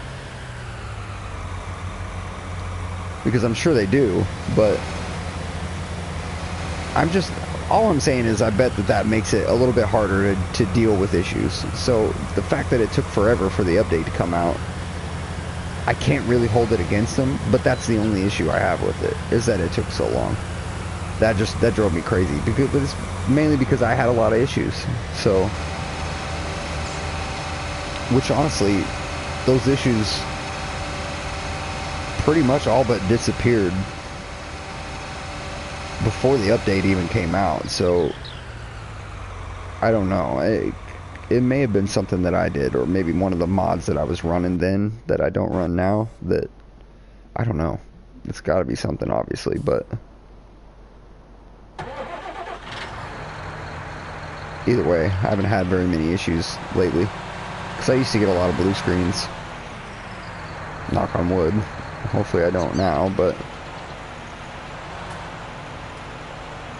Because I'm sure they do, but all I'm saying is I bet that makes it a little bit harder to deal with issues. So the fact that it took forever for the update to come out, I can't really hold it against them, but that's the only issue I have with it, is that it took so long. That drove me crazy, but it's mainly because I had a lot of issues. So which honestly, those issues pretty much all but disappeared before the update even came out. So I don't know, it may have been something that I did, or maybe one of the mods that I was running then that I don't run now, that I don't know. It's got to be something, obviously, but either way, I haven't had very many issues lately, because I used to get a lot of blue screens. Knock on wood. Hopefully I don't now, but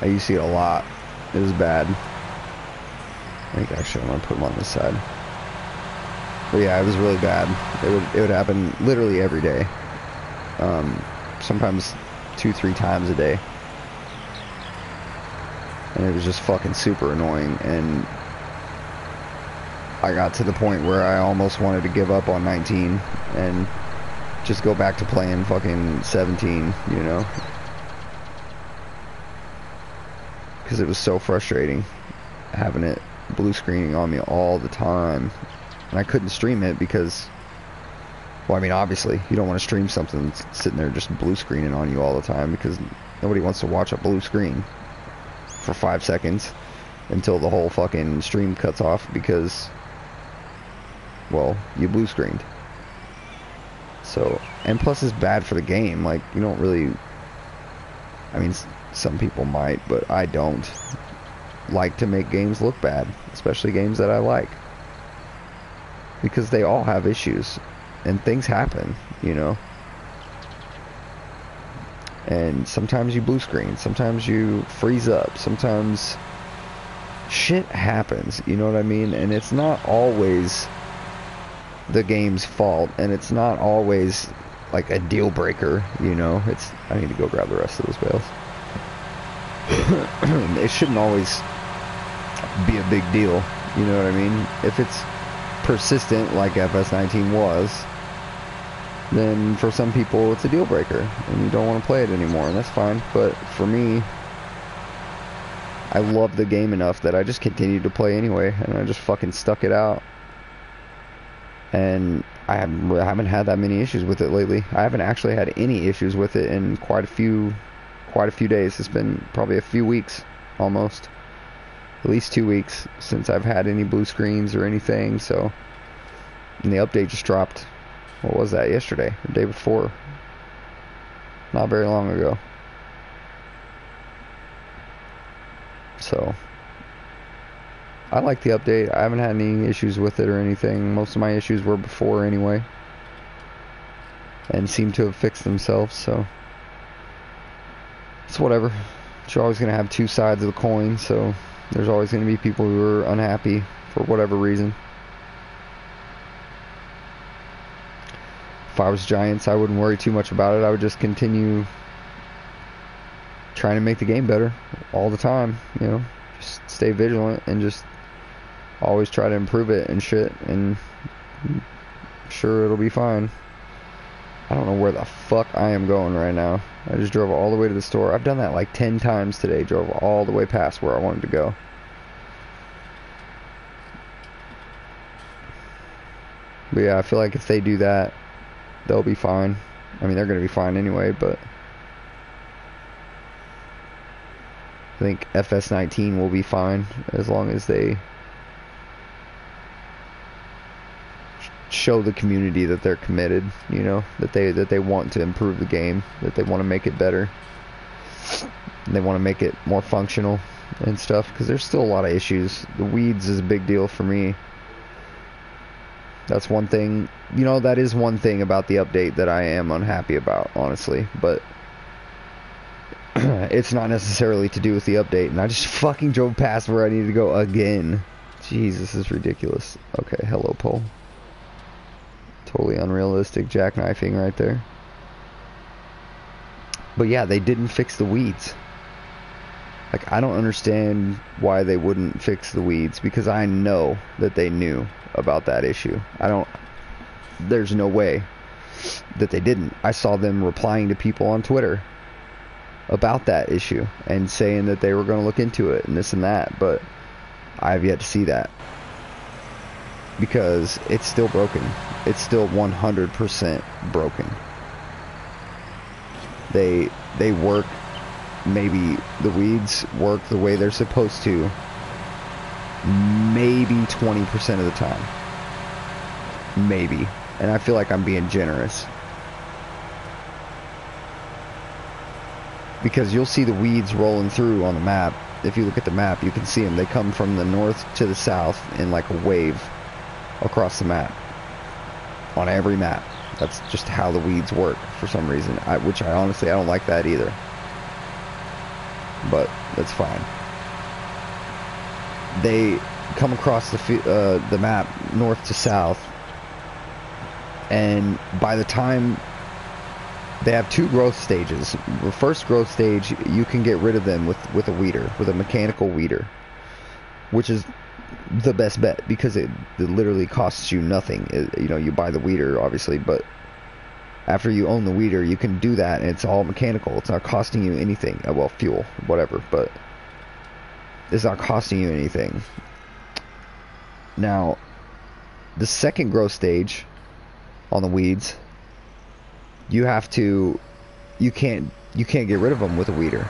I used to get a lot. It was bad. I think actually I'm gonna put them on this side. But yeah, it was really bad. It would happen literally every day. Sometimes 2-3 times a day. And it was just fucking super annoying, and I got to the point where I almost wanted to give up on 19 and just go back to playing fucking 17, you know? Because it was so frustrating having it blue screening on me all the time, and I couldn't stream it because, well, I mean, obviously you don't want to stream something that's sitting there just blue screening on you all the time, because nobody wants to watch a blue screen for 5 seconds until the whole fucking stream cuts off because, well, you blue screened. So, and plus it's bad for the game. Like, you don't really, I mean, some people might, but I don't like to make games look bad, especially games that I like, because they all have issues and things happen, you know. And sometimes you blue screen, sometimes you freeze up, sometimes shit happens, you know what I mean? And it's not always the game's fault, and it's not always like a deal breaker, you know. It's, I need to go grab the rest of those bales. It shouldn't always be a big deal, you know what I mean? If it's persistent like FS19 was, then for some people it's a deal breaker and you don't want to play it anymore, and that's fine. But for me, I love the game enough that I just continued to play anyway, and I just fucking stuck it out. And I haven't had that many issues with it lately. I haven't actually had any issues with it in quite a few days. It's been probably a few weeks, almost at least 2 weeks since I've had any blue screens or anything. So, and the update just dropped, what was that, yesterday, the day before, not very long ago. So I like the update. I haven't had any issues with it or anything. Most of my issues were before anyway, and seem to have fixed themselves, so it's whatever. You're always going to have two sides of the coin, so there's always going to be people who are unhappy for whatever reason. If I was Giants, I wouldn't worry too much about it. I would just continue trying to make the game better all the time, you know. Just stay vigilant and just always try to improve it and shit, and I'm sure it'll be fine. I don't know where the fuck I am going right now. I just drove all the way to the store. I've done that like 10 times today. Drove all the way past where I wanted to go. But yeah, I feel like if they do that, they'll be fine. I mean, they're going to be fine anyway, but I think FS19 will be fine as long as they show the community that they're committed, you know, that they want to improve the game, that they want to make it better, and they want to make it more functional and stuff, because there's still a lot of issues. The weeds is a big deal for me. That's one thing, you know, that is one thing about the update that I am unhappy about, honestly, but it's not necessarily to do with the update. And I just fucking drove past where I needed to go again. Jeez, this is ridiculous. Okay, hello, pole. Totally unrealistic jackknifing right there. But yeah, they didn't fix the weeds. Like, I don't understand why they wouldn't fix the weeds, because I know that they knew about that issue. There's no way that they didn't. I saw them replying to people on Twitter about that issue and saying that they were going to look into it and this and that, but I have yet to see that. because it's still broken. It's still 100% broken. They work, maybe the weeds work the way they're supposed to, maybe 20% of the time. Maybe. And I feel like I'm being generous. Because you'll see the weeds rolling through on the map. If you look at the map, you can see them. They come from the north to the south in like a wave across the map. On every map. That's just how the weeds work for some reason. Which I honestly, I don't like that either. But that's fine. They come across the map north to south. And by the time they have two growth stages. The first growth stage, you can get rid of them with a weeder, with a mechanical weeder, which is the best bet because it literally costs you nothing. You know, you buy the weeder, obviously, but after you own the weeder, you can do that, and it's all mechanical. It's not costing you anything. Well, fuel, whatever, but it's not costing you anything. Now, the second growth stage on the weeds, you can't get rid of them with a weeder.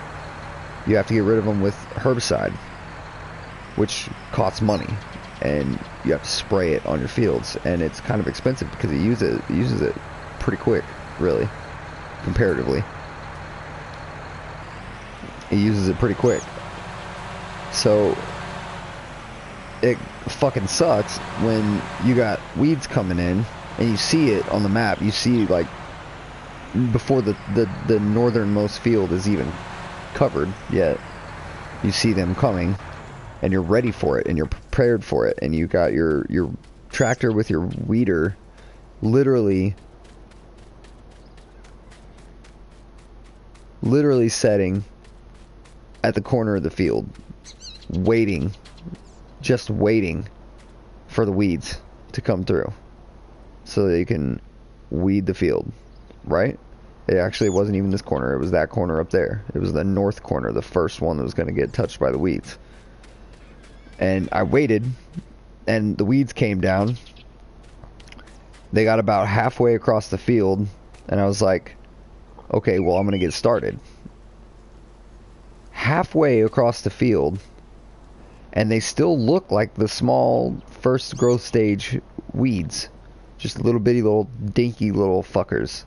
You have to get rid of them with herbicide, which costs money, and you have to spray it on your fields, and it's kind of expensive because it uses it pretty quick, really, comparatively. It uses it pretty quick. So it fucking sucks when you got weeds coming in and you see it on the map. You see, like, before the northernmost field is even covered yet, you see them coming, and you're ready for it, and you're prepared for it, and you got your tractor with your weeder literally setting at the corner of the field, just waiting for the weeds to come through so they can weed the field. Right? It actually wasn't even this corner. It was that corner up there. It was the north corner, the first one that was going to get touched by the weeds. And I waited, and the weeds came down. They got about halfway across the field, and I was like, okay, well, I'm going to get started. Halfway across the field, and they still look like the small first growth stage weeds. Just little bitty little dinky little fuckers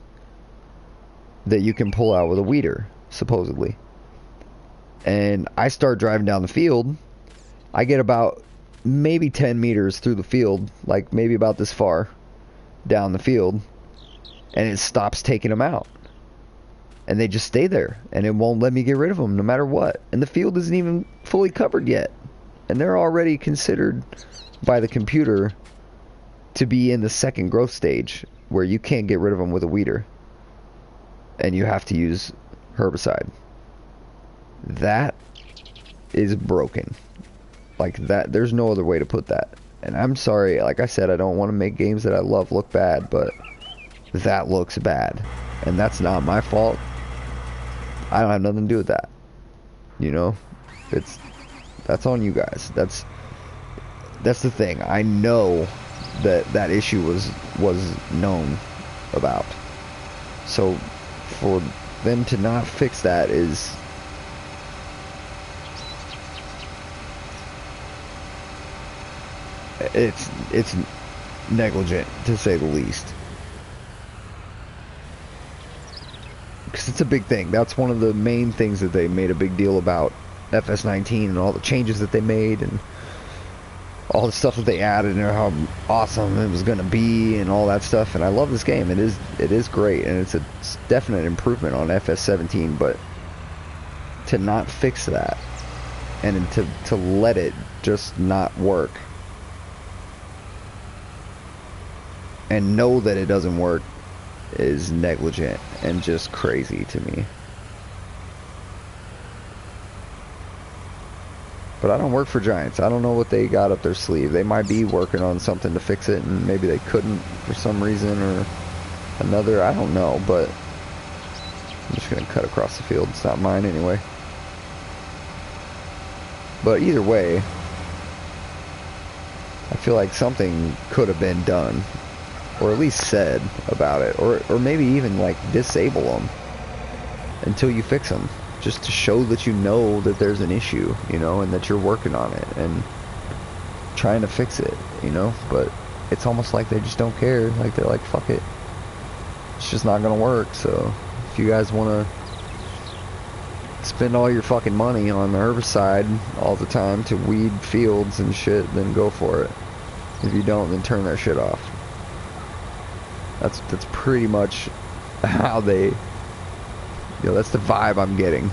that you can pull out with a weeder, supposedly. And I start driving down the field. I get about maybe 10 meters through the field, like maybe about this far down the field, and it stops taking them out. And they just stay there, and it won't let me get rid of them no matter what. And the field isn't even fully covered yet. And they're already considered by the computer to be in the second growth stage, where you can't get rid of them with a weeder. And you have to use herbicide. That is broken. Like that, there's no other way to put that. And I'm sorry, like I said, I don't want to make games that I love look bad, but that looks bad. And that's not my fault. I don't have nothing to do with that. You know? That's on you guys. That's the thing. I know that issue was known about. So for them to not fix that is it's negligent, to say the least. Because it's a big thing. That's one of the main things that they made a big deal about FS19 and all the changes that they made and all the stuff that they added and how awesome it was going to be and all that stuff. And I love this game. It is great, and it's a definite improvement on FS17, but to not fix that and to let it just not work and know that it doesn't work is negligent and just crazy to me. But I don't work for Giants. I don't know what they got up their sleeve. They might be working on something to fix it, and maybe they couldn't for some reason or another. I don't know, but I'm just going to cut across the field. It's not mine anyway. But either way, I feel like something could have been done, or at least said about it, or maybe even like disable them until you fix them, just to show that you know that there's an issue, you know, and that you're working on it and trying to fix it, you know. But it's almost like they just don't care. Like they're like, fuck it, it's just not gonna work. So if you guys want to spend all your fucking money on the herbicide all the time to weed fields and shit, then go for it. If you don't, then turn that shit off. That's pretty much how they, you know, that's the vibe I'm getting.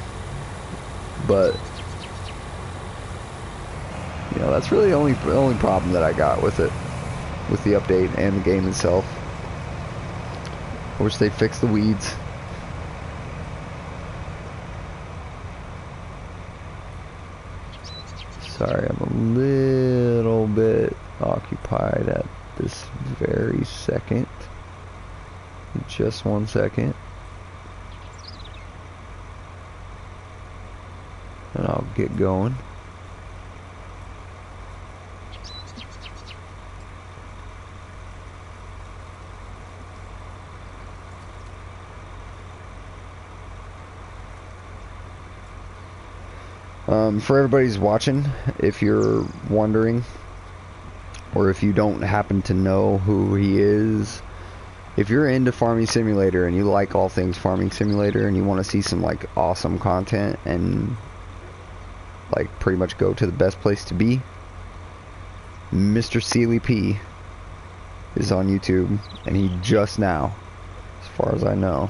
But you know, that's really the only problem that I got with it, with the update and the game itself. I wish they'd fix the weeds. Sorry, I'm a little bit occupied at this very second. Just 1 second. And I'll get going. For everybody's watching, if you're wondering, or if you don't happen to know who he is, if you're into Farming Simulator and you like all things Farming Simulator and you want to see some like awesome content and like pretty much go to the best place to be, Mr. Sealy P is on YouTube, and he just now, as far as I know,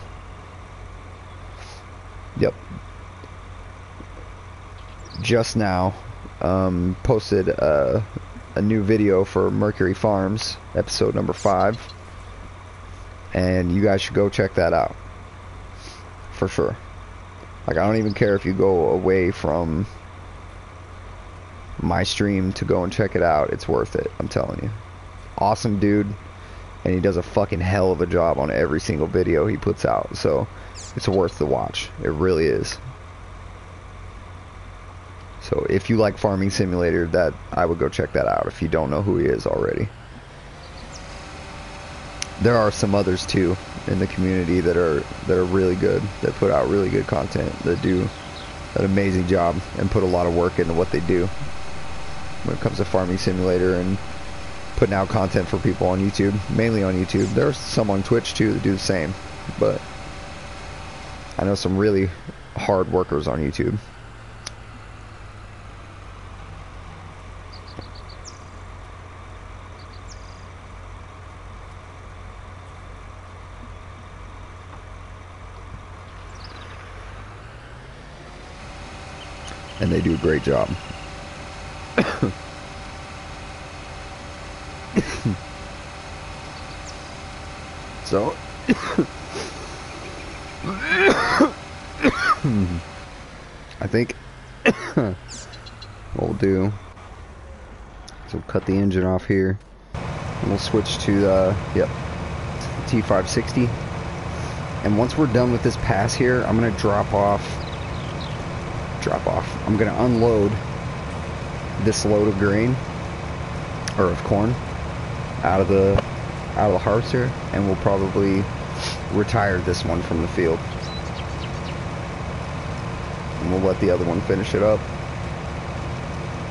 yep, just now posted a new video for Mercury Farms, episode number 5, and you guys should go check that out for sure. Like, I don't even care if you go away from my stream to go and check it out. It's worth it, I'm telling you. Awesome dude, and he does a fucking hell of a job on every single video he puts out, so it's worth the watch. It really is. So if you like Farming Simulator, that I would go check that out if you don't know who he is already. There are some others too in the community that are really good, that put out really good content, that do an amazing job and put a lot of work into what they do when it comes to Farming Simulator and putting out content for people on YouTube, mainly on YouTube. There's some on Twitch too that do the same, but I know some really hard workers on YouTube. And they do a great job. So I think what we'll do is we'll cut the engine off here and we'll switch to the T560, and once we're done with this pass here, I'm gonna drop off. I'm gonna unload this load of grain, or of corn, out of the harvester, and we'll probably retire this one from the field, and we'll let the other one finish it up,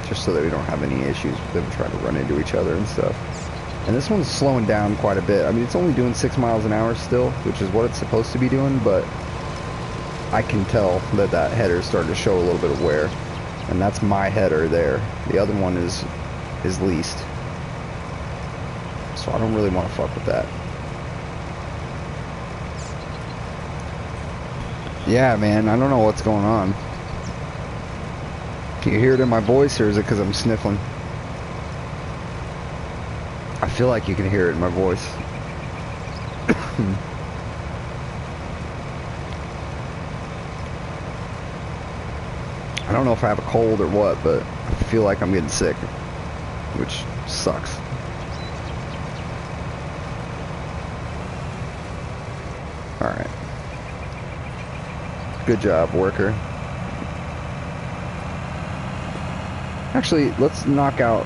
just so that we don't have any issues with them trying to run into each other and stuff. And this one's slowing down quite a bit. I mean, it's only doing 6 miles an hour still, which is what it's supposed to be doing, but I can tell that that header is starting to show a little bit of wear, and that's my header there. The other one is leased, so I don't really want to fuck with that. Yeah, man, I don't know what's going on. Can you hear it in my voice, or is it because I'm sniffling? I feel like you can hear it in my voice. I don't know if I have a cold or what, but I feel like I'm getting sick, which sucks. Alright. Good job, worker. Actually, let's knock out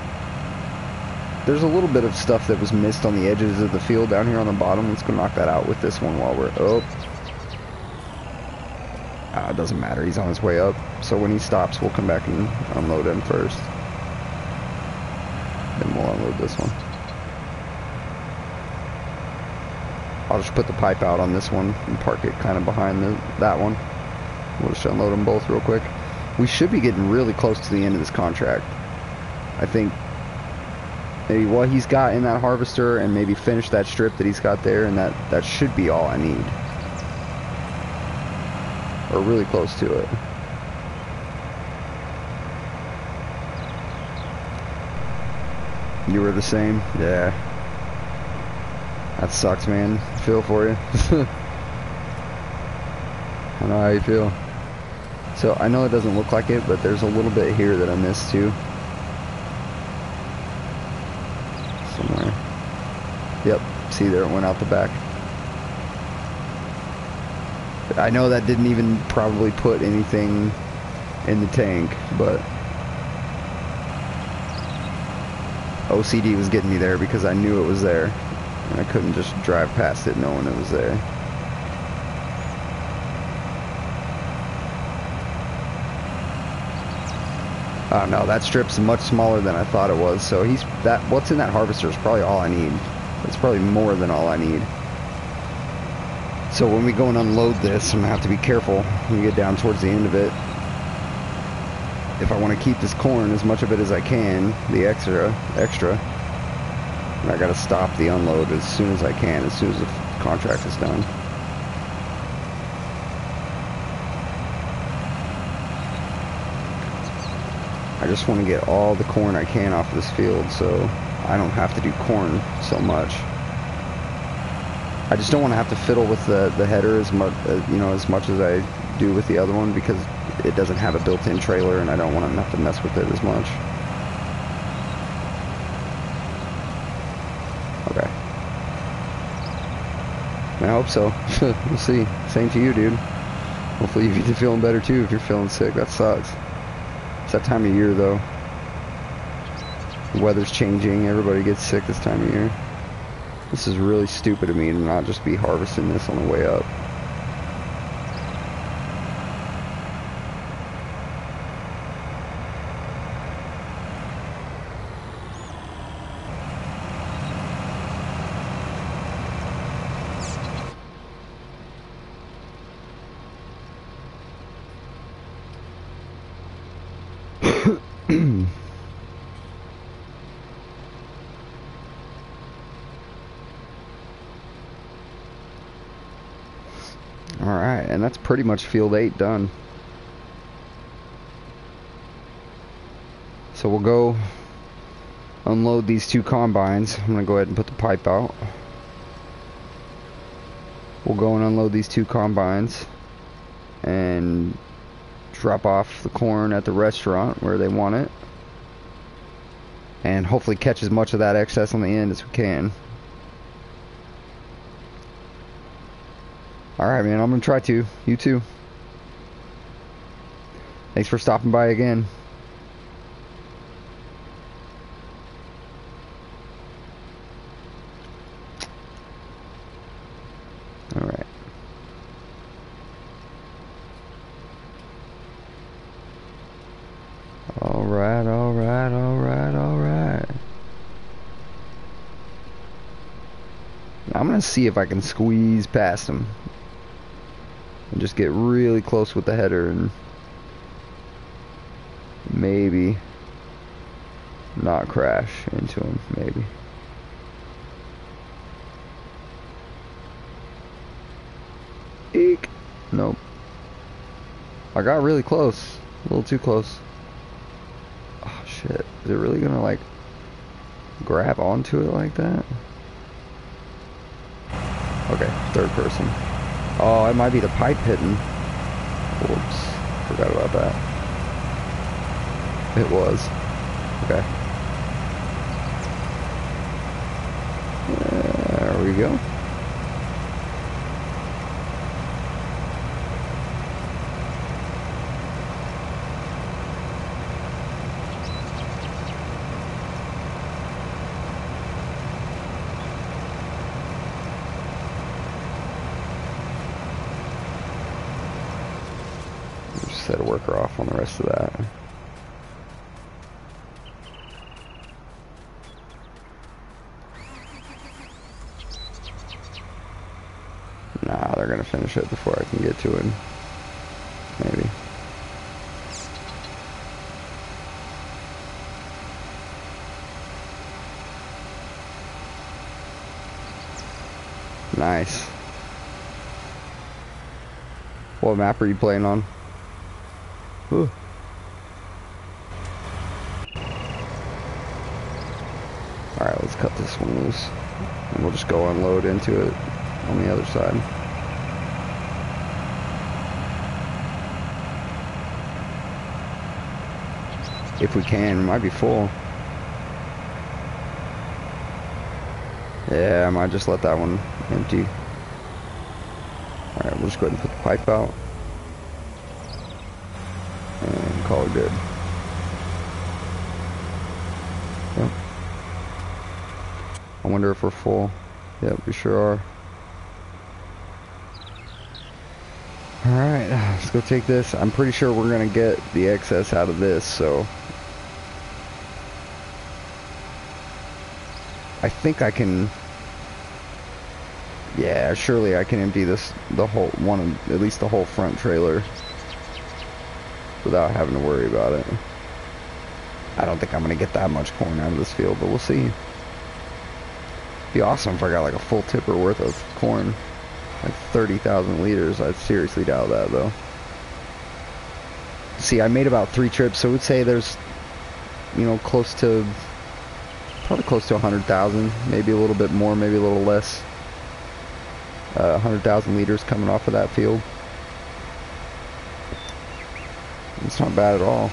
there's a little bit of stuff that was missed on the edges of the field down here on the bottom. Let's go knock that out with this one while we're... Oh. It doesn't matter. He's on his way up. So when he stops, we'll come back and unload him first. Then we'll unload this one. I'll just put the pipe out on this one and park it kind of behind that one. We'll just unload them both real quick. We should be getting really close to the end of this contract. I think maybe what he's got in that harvester and maybe finish that strip that he's got there, and that should be all I need. Or really close to it. You were the same? Yeah. That sucks, man. I feel for you. I know how you feel. So, I know it doesn't look like it, but there's a little bit here that I missed too. Somewhere. Yep. See there, it went out the back. I know that didn't even probably put anything in the tank, but OCD was getting me there because I knew it was there, and I couldn't just drive past it knowing it was there. Oh no, that strip's much smaller than I thought it was, so what's in that harvester is probably all I need. It's probably more than all I need. So when we go and unload this, I'm going to have to be careful when we get down towards the end of it. If I want to keep this corn, as much of it as I can, the extra, and I got to stop the unload as soon as I can, as soon as the contract is done. I just want to get all the corn I can off this field so I don't have to do corn so much. I just don't want to have to fiddle with the header as much, as much as I do with the other one, because it doesn't have a built-in trailer, and I don't want to have to mess with it as much. Okay. I hope so. We'll see. Same to you, dude. Hopefully you're feeling better too if you're feeling sick. That sucks. It's that time of year, though. The weather's changing. Everybody gets sick this time of year. This is really stupid of me to not just be harvesting this on the way up. Alright, and that's pretty much field 8 done. So we'll go unload these 2 combines. I'm going to go ahead and put the pipe out. We'll go and unload these 2 combines and drop off the corn at the restaurant where they want it, and hopefully catch as much of that excess on the end as we can. Alright, man, I'm gonna try to. You too. Thanks for stopping by again. Alright. Alright, alright, alright, alright. I'm gonna see if I can squeeze past him and just get really close with the header and maybe not crash into him, maybe. Eek. Nope. I got really close. A little too close. Oh shit. Is it really gonna like grab onto it like that? Okay, third person. Oh, it might be the pipe hitting. Whoops. Forgot about that. It was. Okay. There we go. set a worker off on the rest of that. Nah, they're gonna finish it before I can get to it. Maybe. Nice. What map are you playing on? Ooh. Alright, let's cut this one loose. And we'll just go unload into it on the other side. If we can, it might be full. Yeah, I might just let that one empty. Alright, we'll just go ahead and put the pipe out. And call it good. Yep. I wonder if we're full. Yep, we sure are. Alright, let's go take this. I'm pretty sure we're gonna get the excess out of this, so I think I can. Yeah, surely I can empty this, the whole one, at least the whole front trailer, without having to worry about it. I don't think I'm gonna get that much corn out of this field, but we'll see. It'd be awesome if I got like a full tipper worth of corn, like 30,000 liters. I seriously doubt that though. See, I made about 3 trips, so I would say there's, you know, probably close to 100,000, maybe a little bit more, maybe a little less. 100,000 liters coming off of that field. It's not bad at all.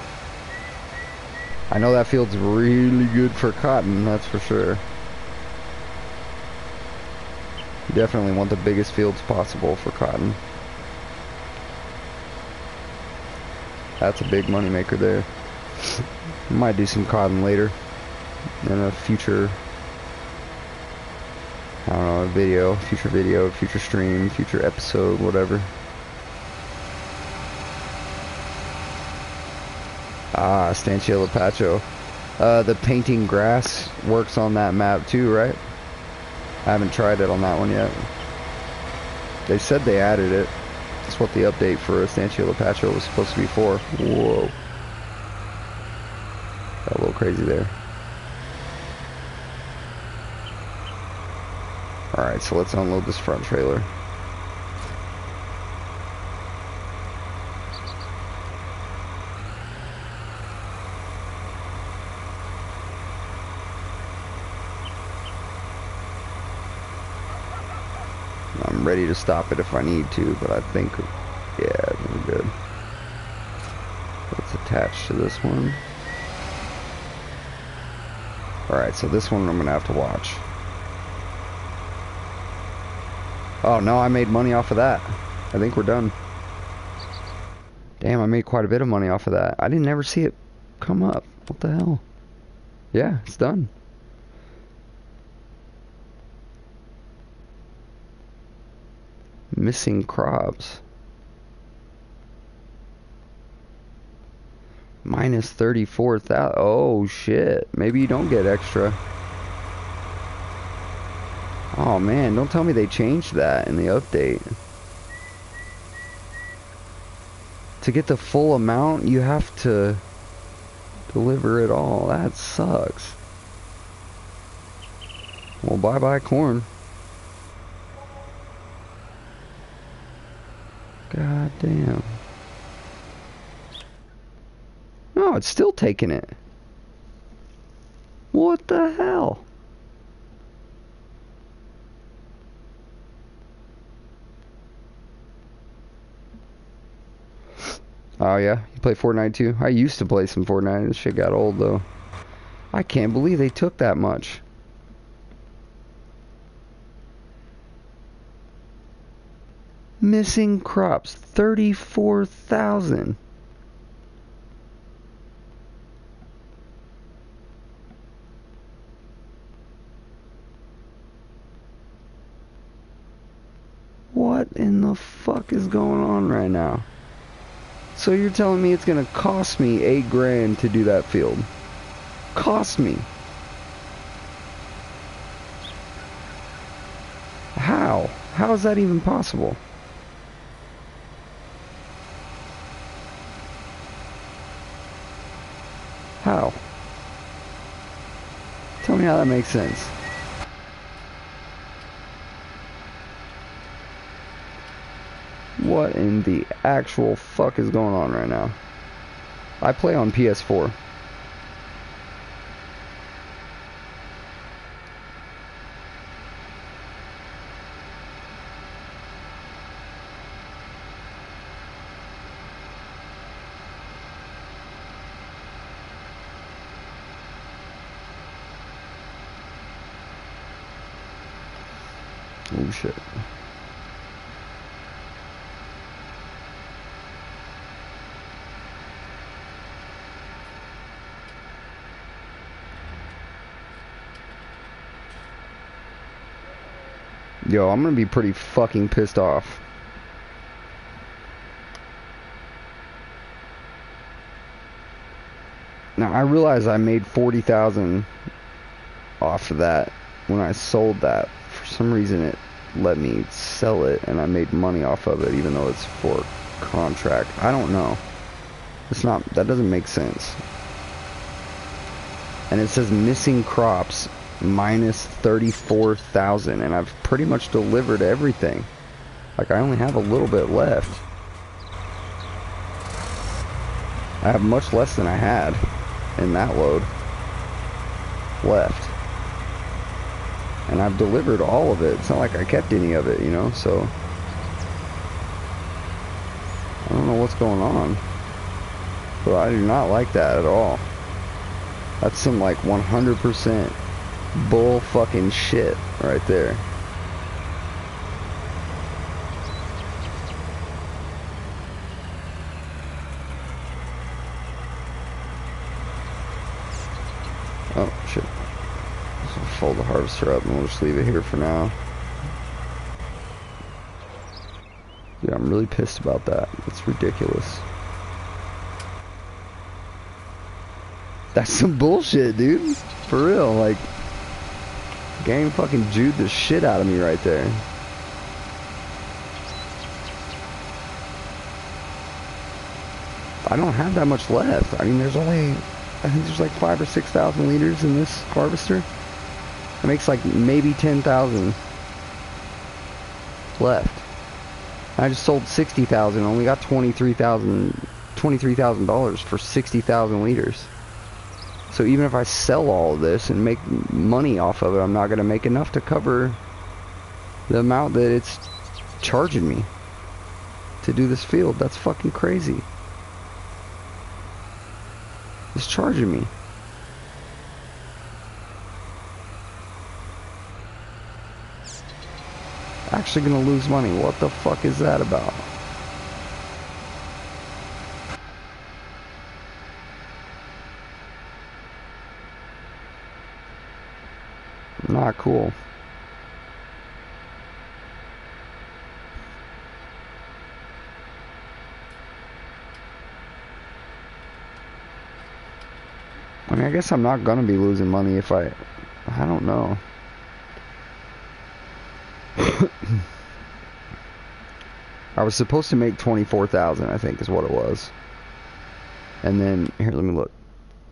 I know that field's really good for cotton, that's for sure. You definitely want the biggest fields possible for cotton. That's a big money maker there. Might do some cotton later in a future, I don't know, future video, future stream, future episode, whatever. Ah, Stanchio Lapacho. The painting grass works on that map too, right? I haven't tried it on that one yet. They said they added it. That's what the update for Stanchio Lapacho was supposed to be for. Whoa. Got a little crazy there. Alright, so let's unload this front trailer. I'm ready to stop it if I need to, but I think, yeah, we're good. Let's attach to this one. Alright, so this one I'm going to have to watch. Oh no, I made money off of that. I think we're done. Damn, I made quite a bit of money off of that. I didn't ever see it come up. What the hell? Yeah, it's done. Missing crops. Minus 34,000. Oh shit. Maybe you don't get extra. Oh man, don't tell me they changed that in the update. To get the full amount, you have to deliver it all. That sucks. Well, bye-bye corn. God damn. No, it's still taking it. What the hell? Oh yeah, you play Fortnite too? I used to play some Fortnite. This shit got old though. I can't believe they took that much. Missing crops, 34,000. What in the fuck is going on right now? So you're telling me it's gonna cost me 8 grand to do that field? Cost me. How? How is that even possible? How? Tell me how that makes sense. What in the actual fuck is going on right now? I play on PS4. Oh shit. Yo, I'm gonna be pretty fucking pissed off. Now, I realize I made 40,000 off of that when I sold that. For some reason, it let me sell it, and I made money off of it, even though it's for contract. I don't know. It's not, that doesn't make sense. And it says missing crops minus 34,000, and I've pretty much delivered everything. Like, I only have a little bit left. I have much less than I had in that load left. And I've delivered all of it. It's not like I kept any of it, you know, so I don't know what's going on. But I do not like that at all. That's some like 100% bull fucking shit right there. Oh shit. So I'll fold the harvester up and we'll just leave it here for now. Yeah, I'm really pissed about that. It's ridiculous. That's some bullshit, dude. For real, like, game fucking Jewed the shit out of me right there. I don't have that much left. I mean, there's only, I think there's like 5,000 or 6,000 liters in this harvester. It makes like maybe 10,000 left. I just sold 60,000, only got $23,000 for 60,000 liters. So even if I sell all of this and make money off of it, I'm not going to make enough to cover the amount that it's charging me to do this field. That's fucking crazy. It's charging me. Actually going to lose money. What the fuck is that about? Not cool. I mean, I guess I'm not gonna be losing money if I don't know. I was supposed to make 24,000, I think is what it was. And then, here, let me look.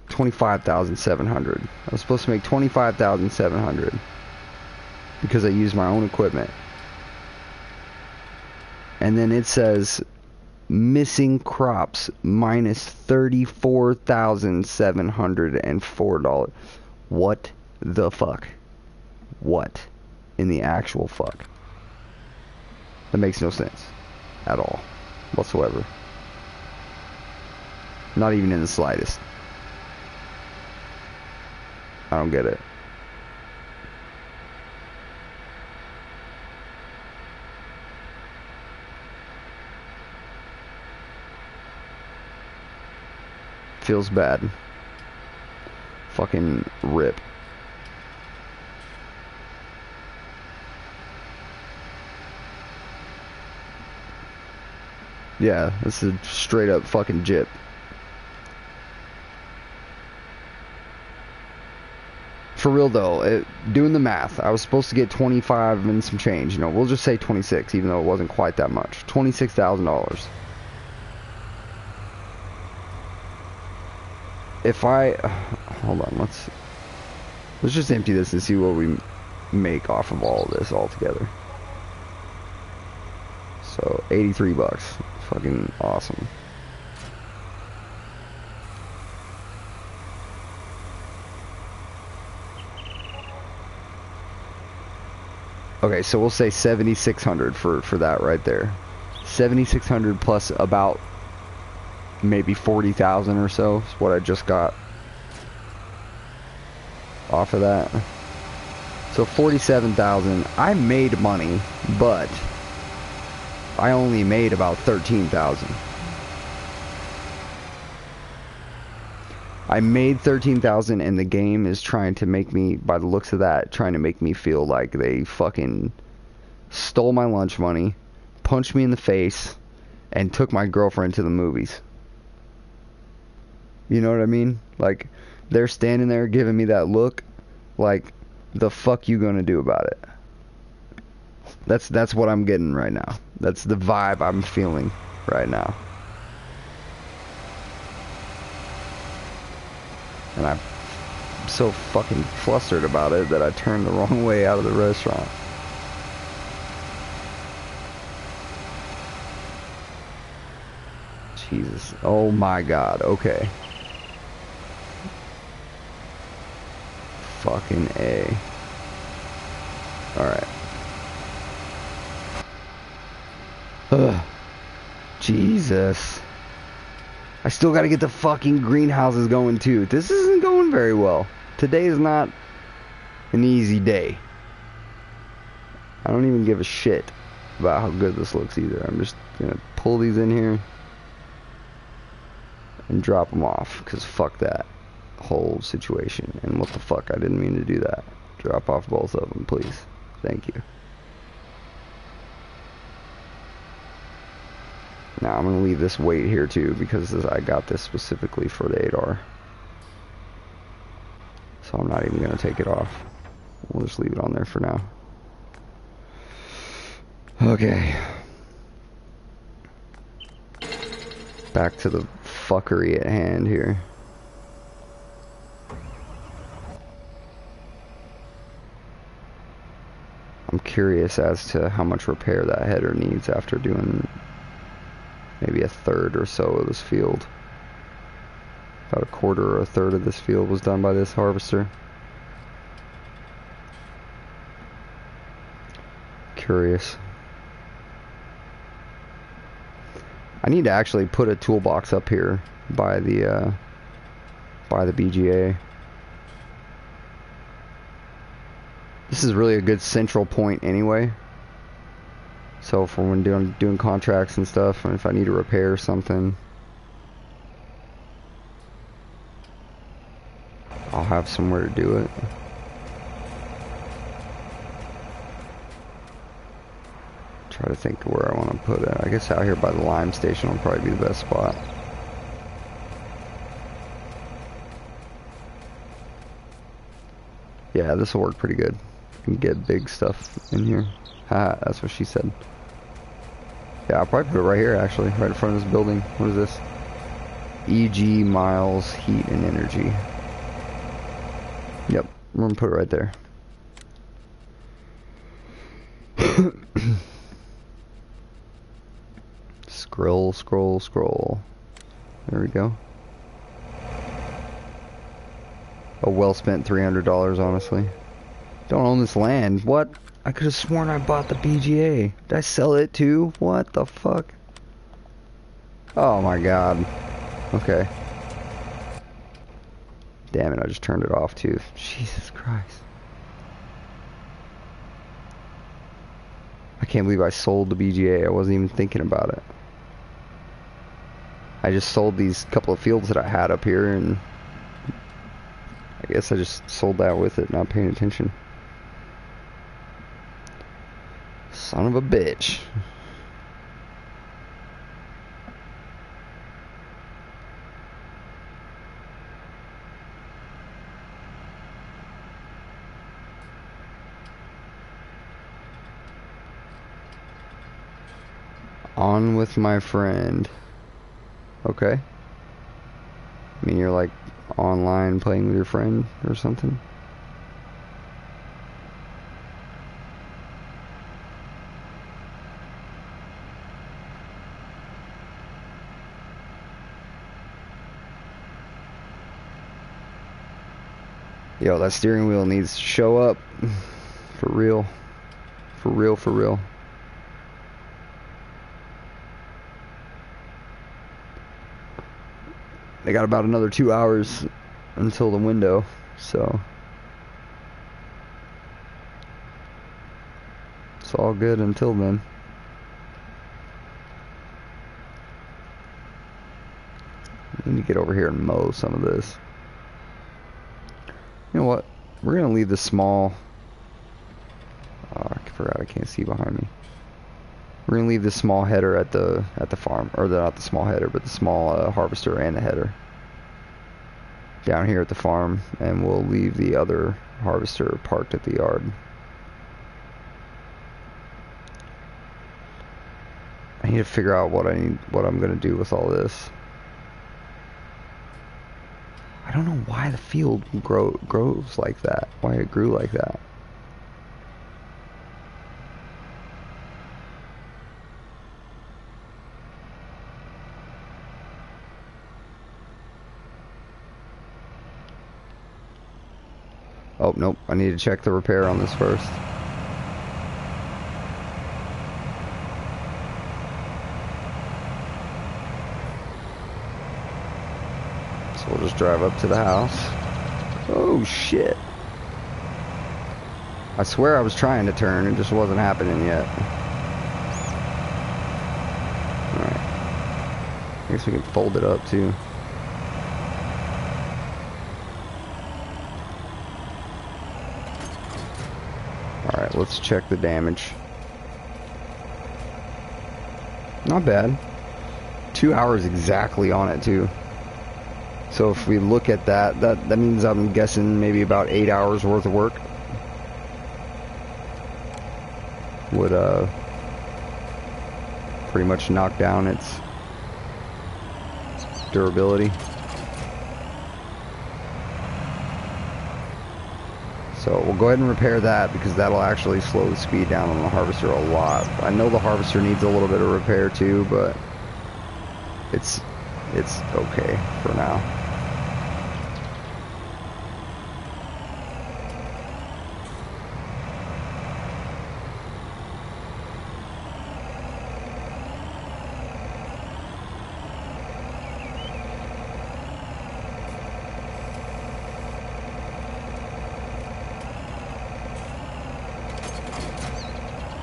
25,700. I was supposed to make 25,700 because I used my own equipment. And then it says missing crops minus $34,704. What the fuck? What in the actual fuck? That makes no sense at all whatsoever. Not even in the slightest. I don't get it. Feels bad. Fucking rip. Yeah, this is straight up fucking jip. For real though, doing the math, I was supposed to get 25 and some change. You know, we'll just say 26, even though it wasn't quite that much. $26,000. If I hold on, let's just empty this and see what we make off of all of this altogether. So 83 bucks, fucking awesome. Okay, so we'll say 7,600 for that right there. 7,600 plus about maybe 40,000 or so is what I just got off of that. So 47,000. I made money, but I only made about 13,000. I made 13,000 and the game is trying to make me, by the looks of that, trying to make me feel like they fucking stole my lunch money, punched me in the face, and took my girlfriend to the movies. You know what I mean? Like, they're standing there giving me that look like, the fuck you gonna do about it? That's what I'm getting right now. That's the vibe I'm feeling right now. And I'm so fucking flustered about it that I turned the wrong way out of the restaurant. Jesus. Oh my god. Okay. Fucking A. Alright. Ugh. Jesus. I still gotta get the fucking greenhouses going too. This isn't going very well. Today is not an easy day. I don't even give a shit about how good this looks either. I'm just gonna pull these in here and drop them off, because fuck that whole situation. And what the fuck, I didn't mean to do that. Drop off both of them, please. Thank you. Now I'm going to leave this weight here too, because I got this specifically for the 8R. So I'm not even going to take it off. We'll just leave it on there for now. Okay. Back to the fuckery at hand here. I'm curious as to how much repair that header needs after doing maybe a third or so of this field. About a quarter or a third of this field was done by this harvester. Curious. I need to actually put a toolbox up here by the BGA. This is really a good central point anyway. So for when doing contracts and stuff, and if I need to repair something, I'll have somewhere to do it. Try to think where I want to put it. I guess out here by the lime station will probably be the best spot. Yeah, this will work pretty good. You can get big stuff in here. Ha, that's what she said. Yeah, I'll probably put it right here, actually, right in front of this building. What is this? EG Miles Heat and Energy. Yep, I'm gonna put it right there. Scroll, scroll, scroll. There we go. A well-spent $300, honestly. Don't own this land. What? I could have sworn I bought the BGA. Did I sell it too? What the fuck? Oh my god. Okay. Damn it, I just turned it off too. Jesus Christ. I can't believe I sold the BGA. I wasn't even thinking about it. I just sold these couple of fields that I had up here, and I guess I just sold that with it, not paying attention. Son of a bitch. On with my friend. Okay. I mean, you're like online playing with your friend or something? Yo, that steering wheel needs to show up. For real. For real, for real. They got about another 2 hours until the window, so it's all good until then. I need to get over here and mow some of this. You know what? We're gonna leave the small. Oh, I forgot I can't see behind me. We're gonna leave the small header at the farm, or not the small header, but the small harvester and the header down here at the farm, and we'll leave the other harvester parked at the yard. I need to figure out what I'm gonna do with all this. I don't know why the field grows like that. Why it grew like that. Oh, nope. I need to check the repair on this first. So we'll just drive up to the house. Oh, shit. I swear I was trying to turn. It just wasn't happening yet. Alright. I guess we can fold it up, too. Alright, let's check the damage. Not bad. 2 hours exactly on it, too. So if we look at that means I'm guessing maybe about 8 hours worth of work would pretty much knock down its durability. So we'll go ahead and repair that, because that'll actually slow the speed down on the harvester a lot. I know the harvester needs a little bit of repair too, but it's okay for now.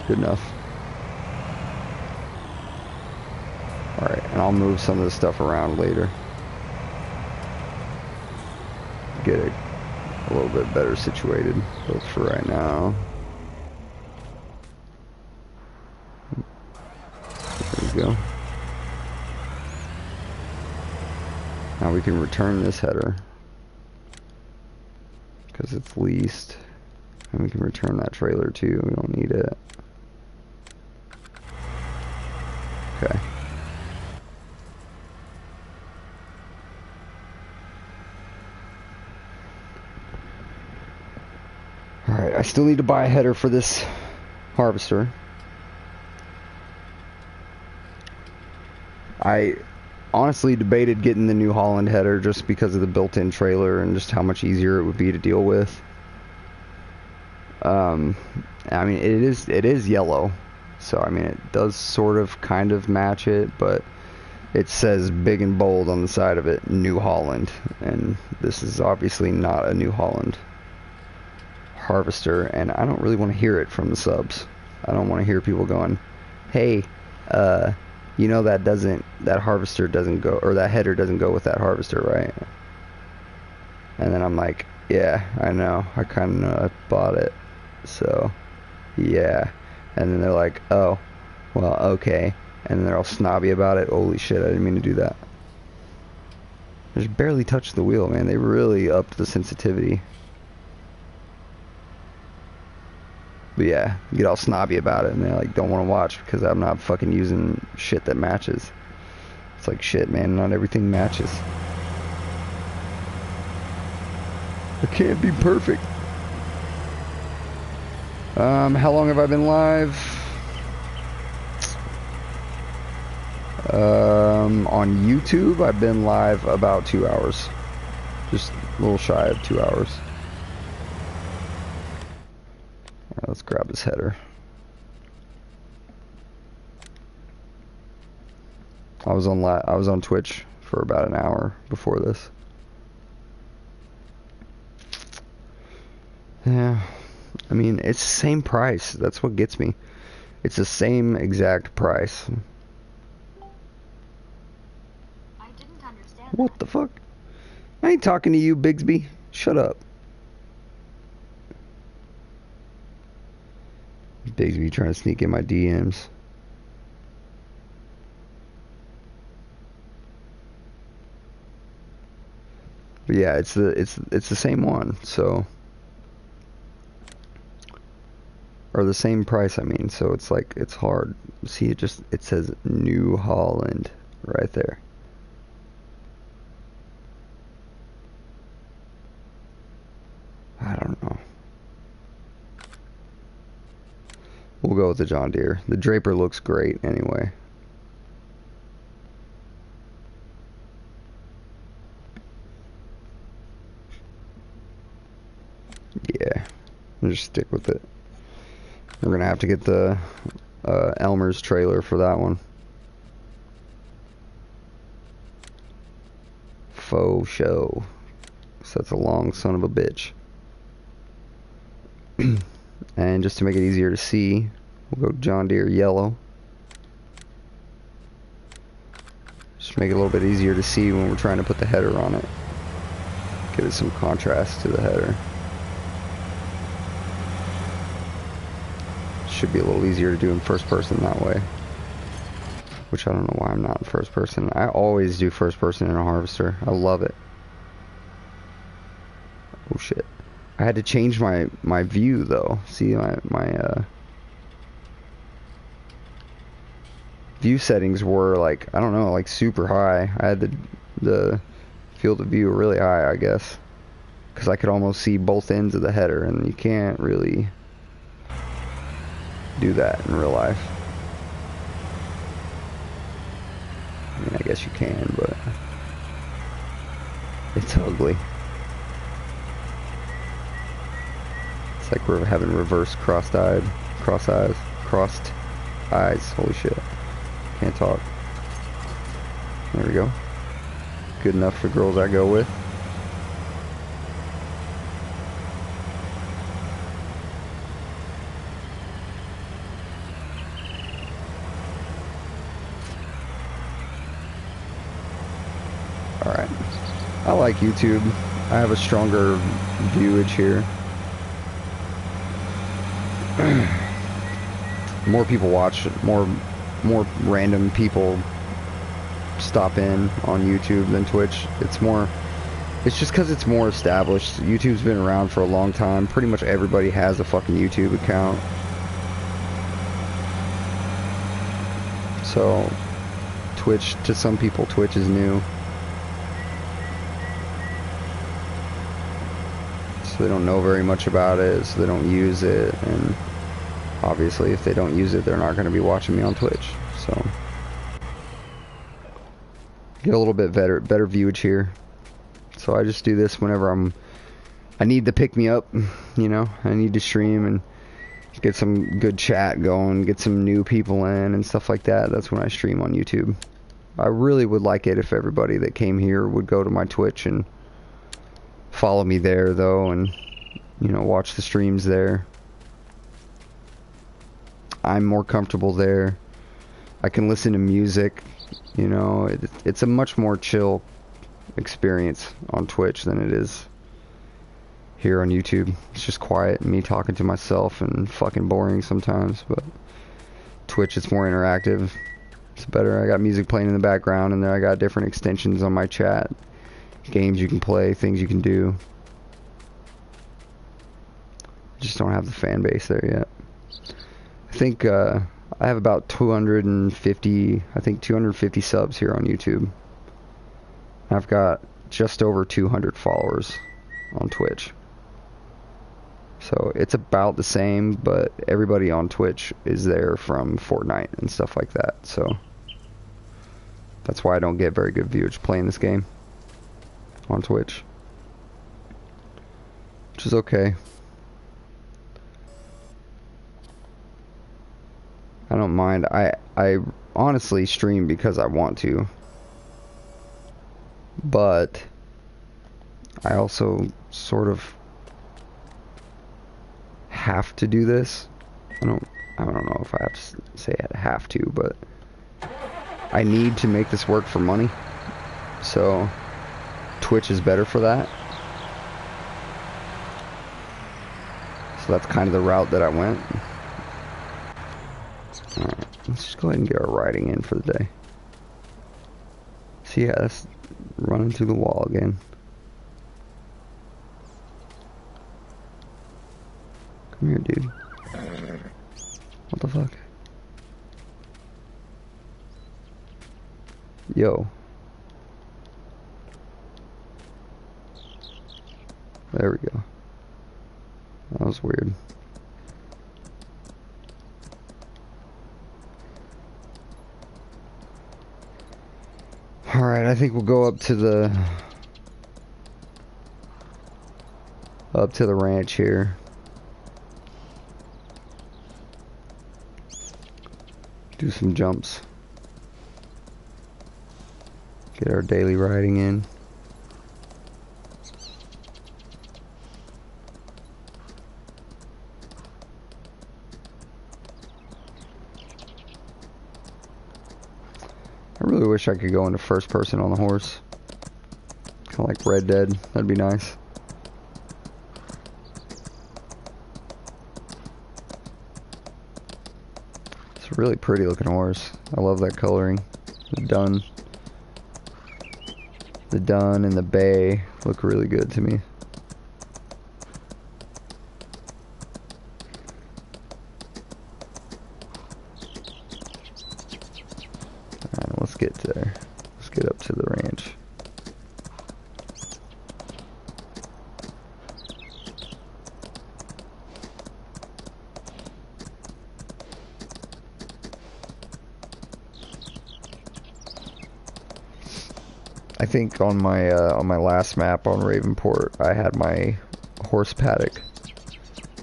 Good enough. Alright, and I'll move some of the stuff around later. Get it a little bit better situated, but for right now. There we go. Now we can return this header, because it's leased. And we can return that trailer too, we don't need it. Okay. Alright, I still need to buy a header for this harvester. I honestly debated getting the New Holland header just because of the built-in trailer and just how much easier it would be to deal with. I mean, it is yellow. So, I mean, it does sort of kind of match it, but it says big and bold on the side of it, New Holland. And this is obviously not a New Holland harvester, and I don't really want to hear it from the subs. I don't want to hear people going, hey, you know that harvester doesn't go, or that header doesn't go with that harvester, right? And then I'm like, yeah, I know. I kind of know I bought it. So, yeah. And then they're like, oh, well, okay. And then they're all snobby about it. Holy shit, I didn't mean to do that. I just barely touched the wheel, man. They really upped the sensitivity. But yeah, get all snobby about it, and they like don't want to watch because I'm not fucking using shit that matches. It's like, shit, man, not everything matches. It can't be perfect. How long have I been live? On YouTube, I've been live about 2 hours. Just a little shy of 2 hours. Alright, let's grab this header. I was on Twitch for about an hour before this. Yeah, I mean, it's the same price. That's what gets me. It's the same exact price. I didn't understand. What the fuck? I ain't talking to you, Bigsby. Shut up. Bigsby trying to sneak in my DMs. But yeah, it's the same one, so, or the same price, I mean, so it's like, it's hard. See, it says New Holland right there. I don't know. We'll go with the John Deere. The Draper looks great anyway. Yeah, we'll just stick with it. We're gonna have to get the Elmer's trailer for that one. Faux show. So that's a long son of a bitch. And just to make it easier to see, we'll go John Deere yellow. Just make it a little bit easier to see when we're trying to put the header on it. Give it some contrast to the header. Should be a little easier to do in first person that way. Which I don't know why I'm not in first person. I always do first person in a harvester. I love it. Oh shit. I had to change my view though. See my view settings were like, I don't know, like super high. I had the field of view really high, I guess, because I could almost see both ends of the header, and you can't really do that in real life. I mean, I guess you can, but it's ugly. It's like we're having reverse crossed eyes. Holy shit. Can't talk. There we go. Good enough for girls I go with. Alright. I like YouTube. I have a stronger viewage here. More people watch, more random people stop in on YouTube than Twitch. It's just because it's more established. YouTube's been around for a long time. Pretty much everybody has a fucking YouTube account. So, Twitch, to some people, Twitch is new. So they don't know very much about it, so they don't use it, and obviously if they don't use it, they're not going to be watching me on Twitch. So get a little bit better viewage here. So I just do this whenever I need to pick me up, you know. I need to stream and get some good chat going, get some new people in and stuff like that. That's when I stream on YouTube. I really would like it if everybody that came here would go to my Twitch and follow me there, though, and, you know, watch the streams there. I'm more comfortable there. I can listen to music, you know. It's a much more chill experience on Twitch than it is here on YouTube. It's just quiet and me talking to myself and fucking boring sometimes, but Twitch, it's more interactive. It's better. I got music playing in the background, and then I got different extensions on my chat. Games you can play, things you can do. Just don't have the fan base there yet. I think I have about 250, I think 250 subs here on YouTube. I've got just over 200 followers on Twitch. So it's about the same, but everybody on Twitch is there from Fortnite and stuff like that. So that's why I don't get very good viewers playing this game on Twitch, which is okay. I don't mind. I honestly stream because I want to, but I also sort of have to do this. I don't know if I have to say I have to, but I need to make this work for money. So Twitch is better for that. So that's kind of the route that I went. Alright, let's just go ahead and get our riding in for the day. So yeah, that's running through the wall again. Come here, dude. What the fuck? Yo. There we go. That was weird. Alright, I think we'll go up to the ranch here. Do some jumps. Get our daily riding in. I really wish I could go into first person on the horse. Kind of like Red Dead. That'd be nice. It's a really pretty looking horse. I love that coloring. The dun and the bay look really good to me. Alright, let's get there. Let's get up to the ranch. I think on my last map on Ravenport, I had my horse paddock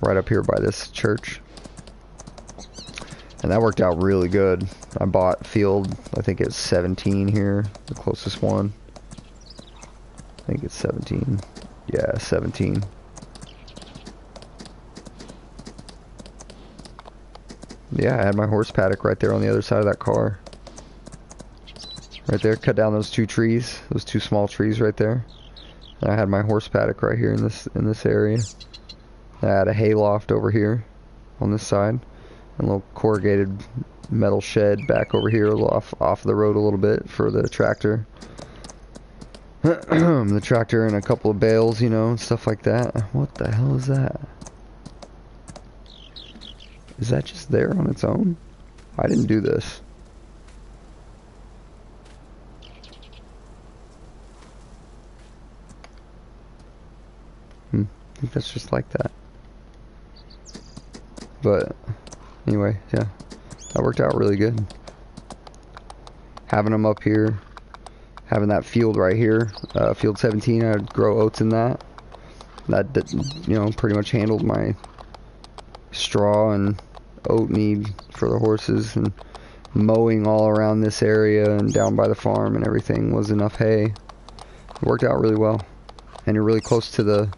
right up here by this church, and that worked out really good. I bought field, I think it's 17 here, the closest one. I think it's 17. Yeah, 17. Yeah, I had my horse paddock right there on the other side of that car. Right there, cut down those two trees, those two small trees right there. And I had my horse paddock right here in this area. I had a hay loft over here on this side, and a little corrugated metal shed back over here, a little off the road a little bit for the tractor. The tractor and a couple of bales, you know, and stuff like that. What the hell is that? Is that just there on its own? I didn't do this. I think that's just like that. But anyway, yeah, that worked out really good. Having them up here, having that field right here, field 17, I'd grow oats in that. That, you know, pretty much handled my straw and oat need for the horses, and mowing all around this area and down by the farm and everything was enough hay. It worked out really well, and you're really close to the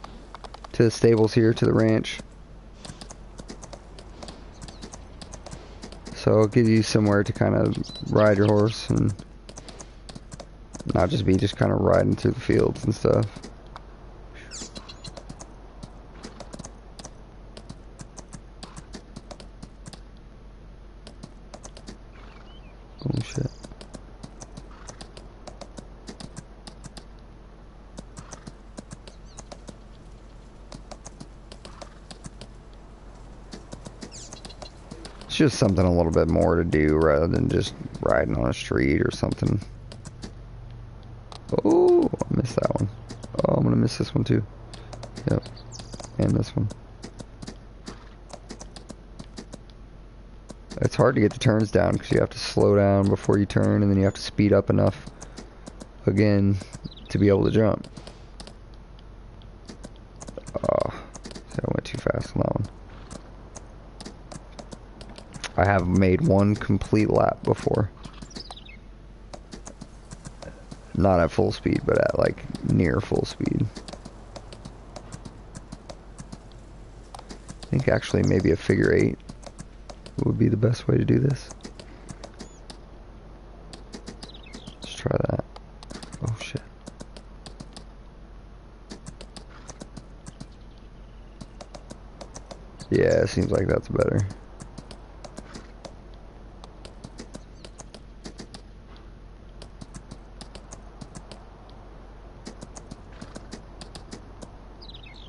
stables here, to the ranch. So it'll give you somewhere to kind of ride your horse and not just be just kind of riding through the fields and stuff. Oh shit. just something a little bit more to do rather than just riding on a street or something. Oh, I missed that one. Oh, I'm gonna miss this one too. Yep. And this one. It's hard to get the turns down because you have to slow down before you turn, and then you have to speed up enough again to be able to jump. Oh, I went too fast on that one. I have made one complete lap before. Not at full speed, but at like near full speed. I think actually maybe a figure 8 would be the best way to do this. Let's try that. Oh shit. Yeah, it seems like that's better.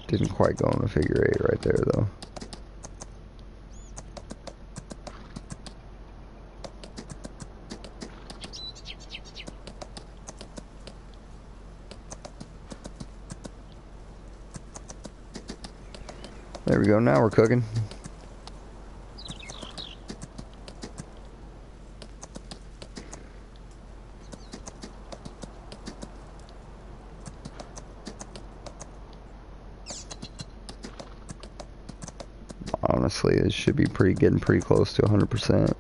Didn't quite go in a figure 8 right there though. There we go, now we're cooking. Honestly, it should be getting pretty close to 100%.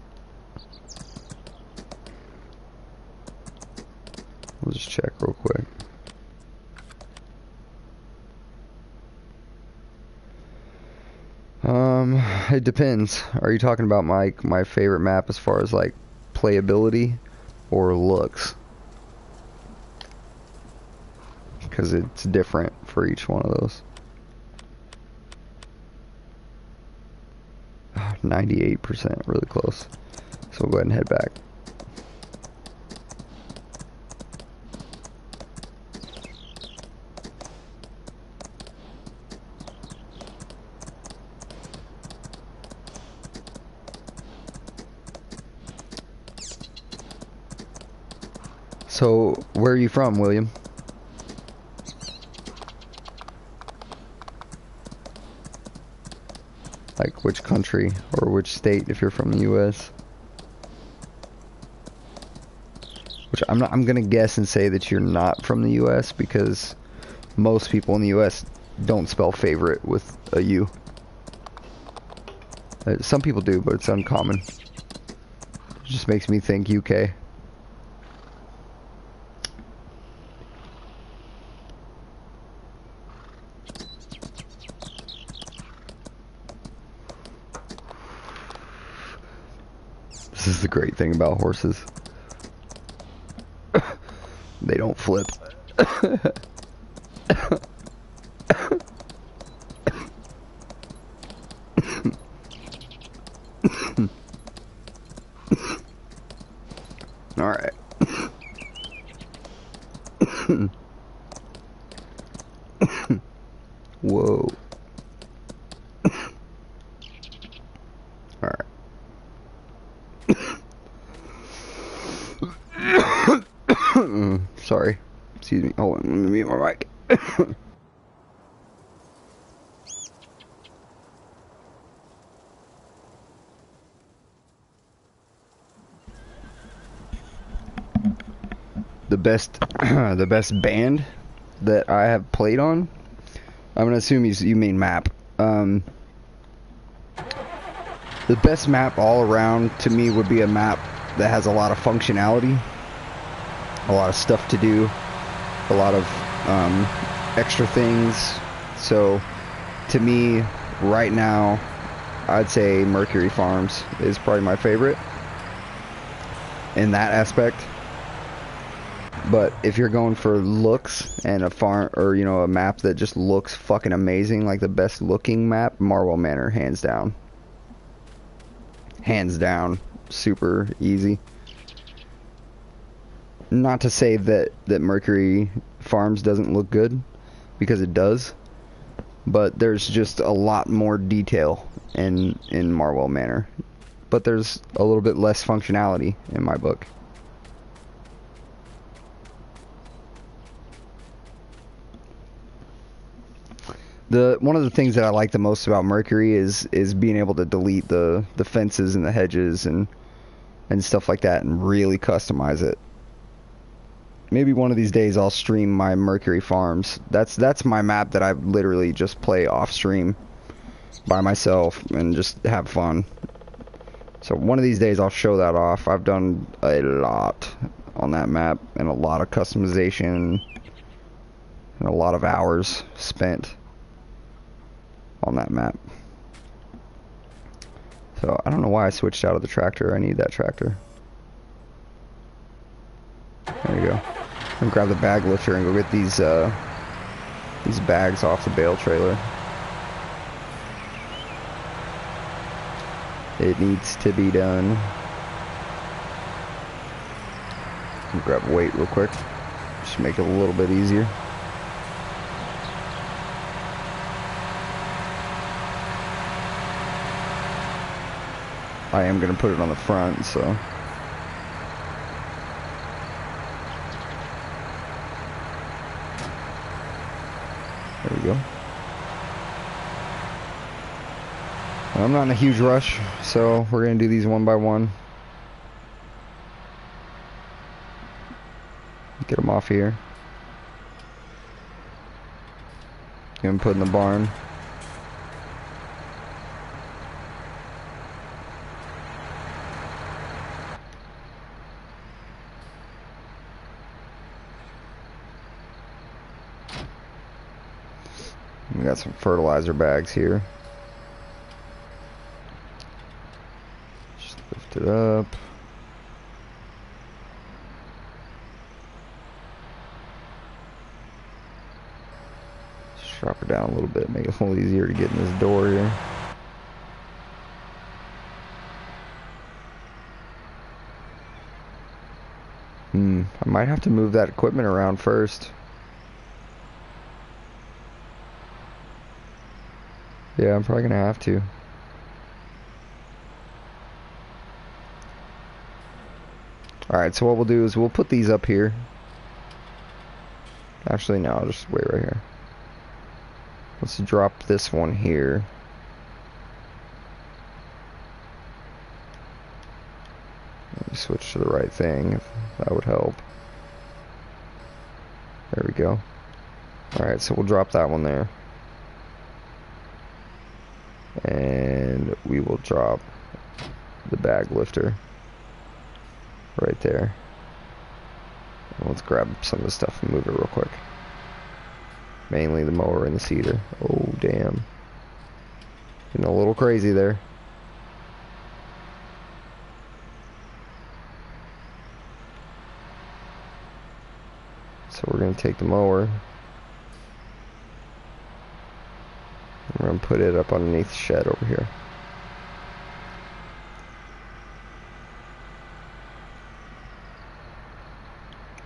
We'll just check real quick. It depends. Are you talking about my favorite map as far as like playability or looks? Because it's different for each one of those. 98%, really close. So we'll go ahead and head back. So, where are you from, William? Like, which country or which state if you're from the US? Which I'm gonna guess and say that you're not from the US because most people in the US don't spell favorite with a U. Some people do, but it's uncommon. It just makes me think UK. This is the great thing about horses. They don't flip. All right. Whoa. All right. Sorry. Excuse me. Hold on. Let me mute my mic. The best band that I have played on. I'm gonna assume you mean map. The best map all around to me would be a map that has a lot of functionality, a lot of stuff to do, a lot of extra things. So to me right now, I'd say Mercury Farms is probably my favorite in that aspect. But if you're going for looks and a farm, or you know, a map that just looks fucking amazing, like the best looking map, Marwell Manor, hands down. Hands down. Super easy. Not to say that Mercury Farms doesn't look good, because it does, but there's just a lot more detail in Marwell Manor. but there's a little bit less functionality in my book. One of the things that I like the most about Mercury is being able to delete the fences and the hedges and stuff like that and really customize it. Maybe one of these days I'll stream my Mercury farms. That's my map that I literally just play off stream by myself and just have fun. So one of these days I'll show that off. I've done a lot on that map and a lot of customization and a lot of hours spent on that map. So I don't know why I switched out of the tractor. I need that tractor. There we go. I'm gonna grab the bag lifter and go get these bags off the bale trailer. It needs to be done. Grab weight real quick. Just make it a little bit easier. I am going to put it on the front, so. There we go. I'm not in a huge rush, so we're going to do these one by one. Get them off here. Get them put in the barn. We got some fertilizer bags here. Just lift it up. Just drop it down a little bit, make it a little easier to get in this door here. I might have to move that equipment around first. Yeah, I'm probably gonna have to. Alright, so what we'll do is we'll put these up here. Actually, no, I'll just wait right here. Let's drop this one here. Let me switch to the right thing, if that would help. There we go. Alright, so we'll drop that one there. And we will drop the bag lifter right there. And let's grab some of the stuff and move it real quick. Mainly the mower and the seeder. Oh, damn. Getting a little crazy there. So we're going to take the mower. We're going to put it up underneath the shed over here.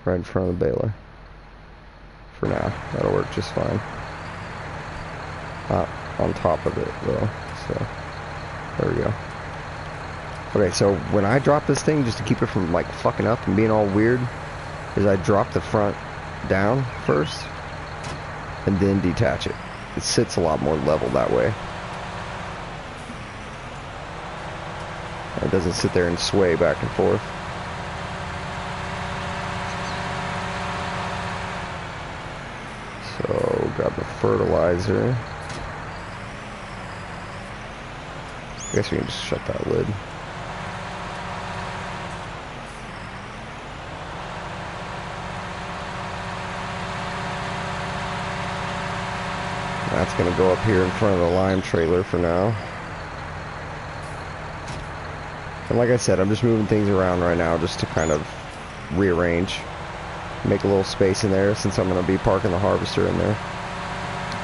Right in front of the baler. For now. That'll work just fine. Not on top of it though. So, there we go. Okay, so when I drop this thing, just to keep it from like fucking up and being all weird, is I drop the front down first and then detach it. It sits a lot more level that way. It doesn't sit there and sway back and forth. So, grab the fertilizer. I guess we can just shut that lid. That's going to go up here in front of the lime trailer for now. And like I said, I'm just moving things around right now just to kind of rearrange. Make a little space in there since I'm going to be parking the harvester in there.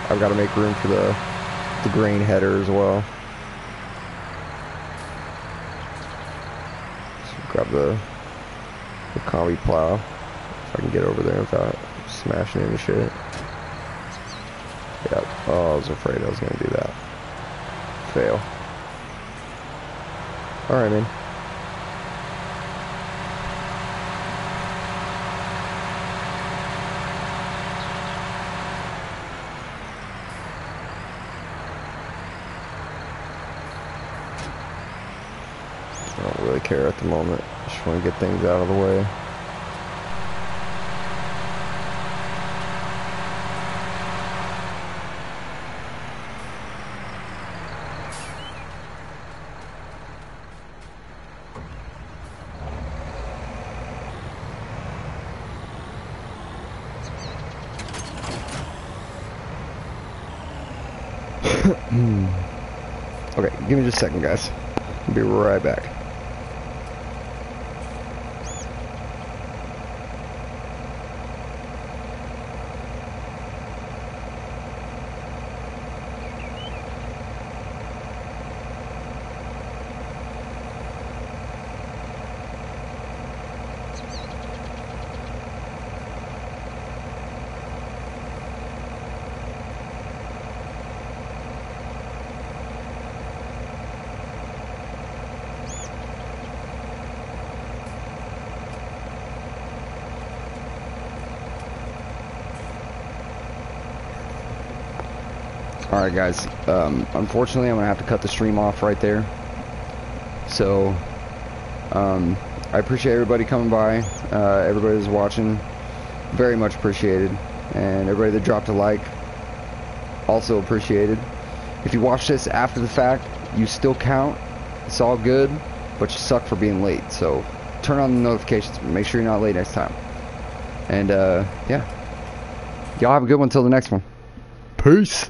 I've got to make room for the grain header as well. So grab the combi plow if I can get over there without smashing any shit. Yep. Oh, I was afraid I was going to do that. Fail. Alright, man. I don't really care at the moment. Just want to get things out of the way. Okay, give me just a second, guys. I'll be right back. Alright guys, unfortunately I'm going to have to cut the stream off right there. So, I appreciate everybody coming by, everybody that's watching, very much appreciated. And everybody that dropped a like, also appreciated. If you watch this after the fact, you still count, it's all good, but you suck for being late. So, turn on the notifications, make sure you're not late next time. And, yeah. Y'all have a good one till the next one. Peace!